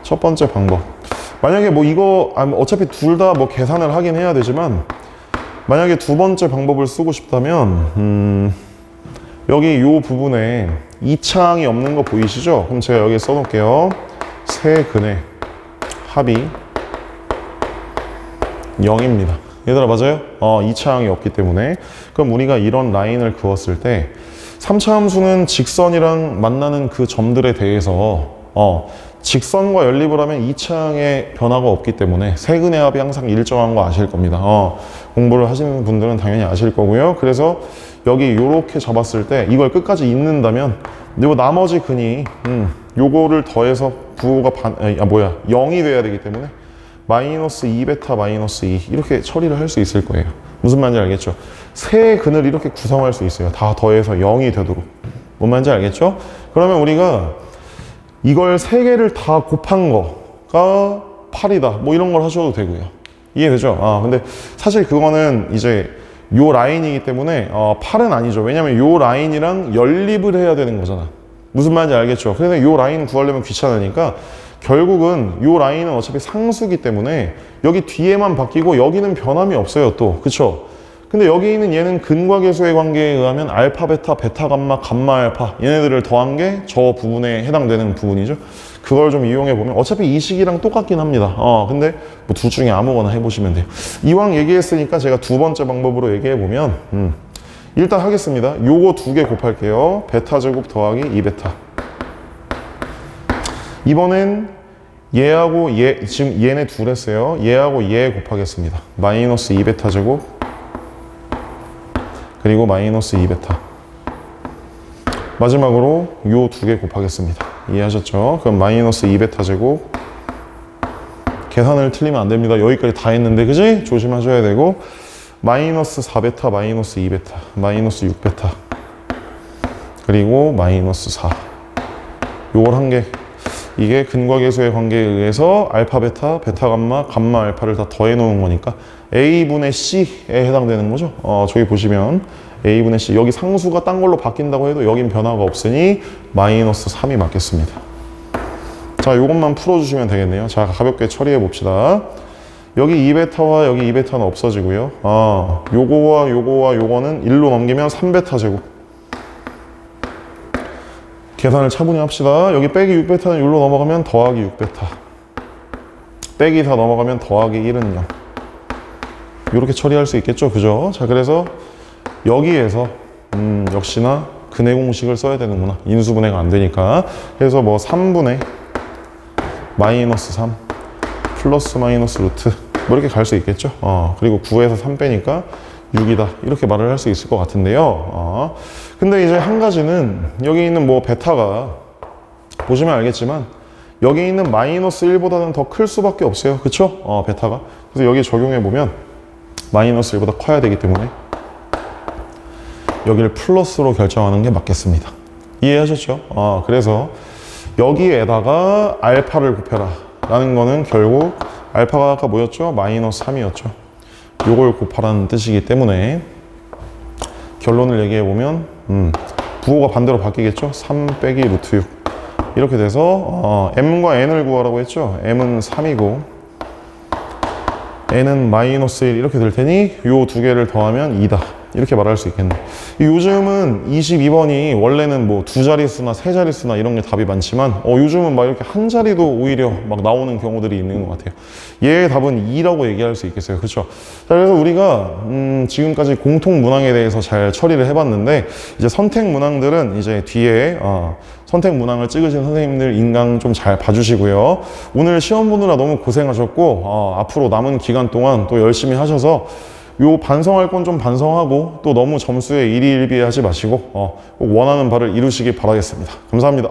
[SPEAKER 1] 첫 번째 방법. 만약에 뭐 이거 어차피 둘 다 뭐 계산을 하긴 해야 되지만, 만약에 두 번째 방법을 쓰고 싶다면 여기 요 부분에 이차항이 없는 거 보이시죠? 그럼 제가 여기 써놓을게요. 세 근의 합이 0입니다. 얘들아, 맞아요? 이차항이 없기 때문에. 그럼 우리가 이런 라인을 그었을 때 3차 함수는 직선이랑 만나는 그 점들에 대해서 직선과 연립을 하면 2차항의 변화가 없기 때문에 세근의 합이 항상 일정한 거 아실 겁니다. 공부를 하시는 분들은 당연히 아실 거고요. 그래서 여기 요렇게 잡았을 때 이걸 끝까지 잇는다면 요 나머지 근이 요거를 더해서 부호가 0이 돼야 되기 때문에 마이너스 2베타 마이너스 2 이렇게 처리를 할 수 있을 거예요. 무슨 말인지 알겠죠? 세 근을 이렇게 구성할 수 있어요. 다 더해서 0이 되도록. 뭔 말인지 알겠죠? 그러면 우리가 이걸 세 개를 다 곱한 거가 8이다. 뭐 이런 걸 하셔도 되고요. 이해되죠? 근데 사실 그거는 이제 요 라인이기 때문에 8은 아니죠. 왜냐면 요 라인이랑 연립을 해야 되는 거잖아. 무슨 말인지 알겠죠? 그래서 요 라인 구하려면 귀찮으니까 결국은 요 라인은 어차피 상수기 때문에 여기 뒤에만 바뀌고 여기는 변함이 없어요. 또 그쵸? 근데 여기 있는 얘는 근과 계수의 관계에 의하면 알파 베타 베타 감마 감마 알파 얘네들을 더한 게 저 부분에 해당되는 부분이죠. 그걸 좀 이용해 보면 어차피 이 식이랑 똑같긴 합니다. 근데 뭐 둘 중에 아무거나 해보시면 돼요. 이왕 얘기했으니까 제가 두 번째 방법으로 얘기해 보면 일단 하겠습니다. 요거 두 개 곱할게요. 베타 제곱 더하기 2베타. 이번엔 얘하고 얘, 지금 얘네 둘 했어요. 얘하고 얘 곱하겠습니다. 마이너스 2베타 제곱 그리고 마이너스 2베타. 마지막으로 요 두 개 곱하겠습니다. 이해하셨죠? 그럼 마이너스 2베타 제곱. 계산을 틀리면 안 됩니다. 여기까지 다 했는데, 그지? 조심하셔야 되고, 마이너스 4베타 마이너스 2베타 마이너스 6베타 그리고 마이너스 4. 요걸 한 개. 이게 근과 계수의 관계에 의해서 알파 베타 베타 감마 감마 알파를 다 더해 놓은 거니까 A분의 C에 해당되는 거죠. 저기 보시면 A분의 C, 여기 상수가 딴 걸로 바뀐다고 해도 여긴 변화가 없으니 마이너스 3이 맞겠습니다. 자, 요것만 풀어주시면 되겠네요. 자, 가볍게 처리해 봅시다. 여기 2베타와 여기 2베타는 없어지고요. 요거와 요거와 요거는 1로 넘기면 3베타 제곱. 계산을 차분히 합시다. 여기 빼기 6베타는 1로 넘어가면 더하기 6베타. 빼기 4 넘어가면 더하기 1은 0. 이렇게 처리할 수 있겠죠? 그죠? 자, 그래서 여기에서 역시나 근의 공식을 써야 되는구나. 인수분해가 안 되니까. 그래서 뭐 3분의 마이너스 3 플러스 마이너스 루트 뭐 이렇게 갈 수 있겠죠? 그리고 9에서 3 빼니까 6이다. 이렇게 말을 할 수 있을 것 같은데요. 근데 이제 한 가지는 여기 있는 뭐 베타가 보시면 알겠지만 여기 있는 마이너스 1보다는 더 클 수밖에 없어요. 그쵸? 베타가. 그래서 여기 적용해 보면 마이너스 1보다 커야 되기 때문에 여기를 플러스로 결정하는 게 맞겠습니다. 이해하셨죠? 그래서 여기에다가 알파를 곱해라 라는 거는 결국 알파가 아까 뭐였죠? 마이너스 3이었죠. 요걸 곱하라는 뜻이기 때문에 결론을 얘기해 보면 부호가 반대로 바뀌겠죠? 3 빼기 루트 6 이렇게 돼서 m과 n을 구하라고 했죠? m은 3이고 n은 마이너스 1 이렇게 될 테니 요 두 개를 더하면 2다 이렇게 말할 수 있겠네. 요즘은 22번이 원래는 뭐 두 자릿수나 세 자릿수나 이런 게 답이 많지만 요즘은 막 이렇게 한 자리도 오히려 막 나오는 경우들이 있는 것 같아요. 얘의 답은 2라고 얘기할 수 있겠어요. 그렇죠? 자, 그래서 우리가 지금까지 공통 문항에 대해서 잘 처리를 해봤는데 이제 선택 문항들은 이제 뒤에 선택 문항을 찍으신 선생님들 인강 좀 잘 봐주시고요. 오늘 시험 보느라 너무 고생하셨고 앞으로 남은 기간 동안 또 열심히 하셔서 요 반성할 건 좀 반성하고 또 너무 점수에 일희일비하지 마시고 꼭 원하는 바를 이루시기 바라겠습니다. 감사합니다.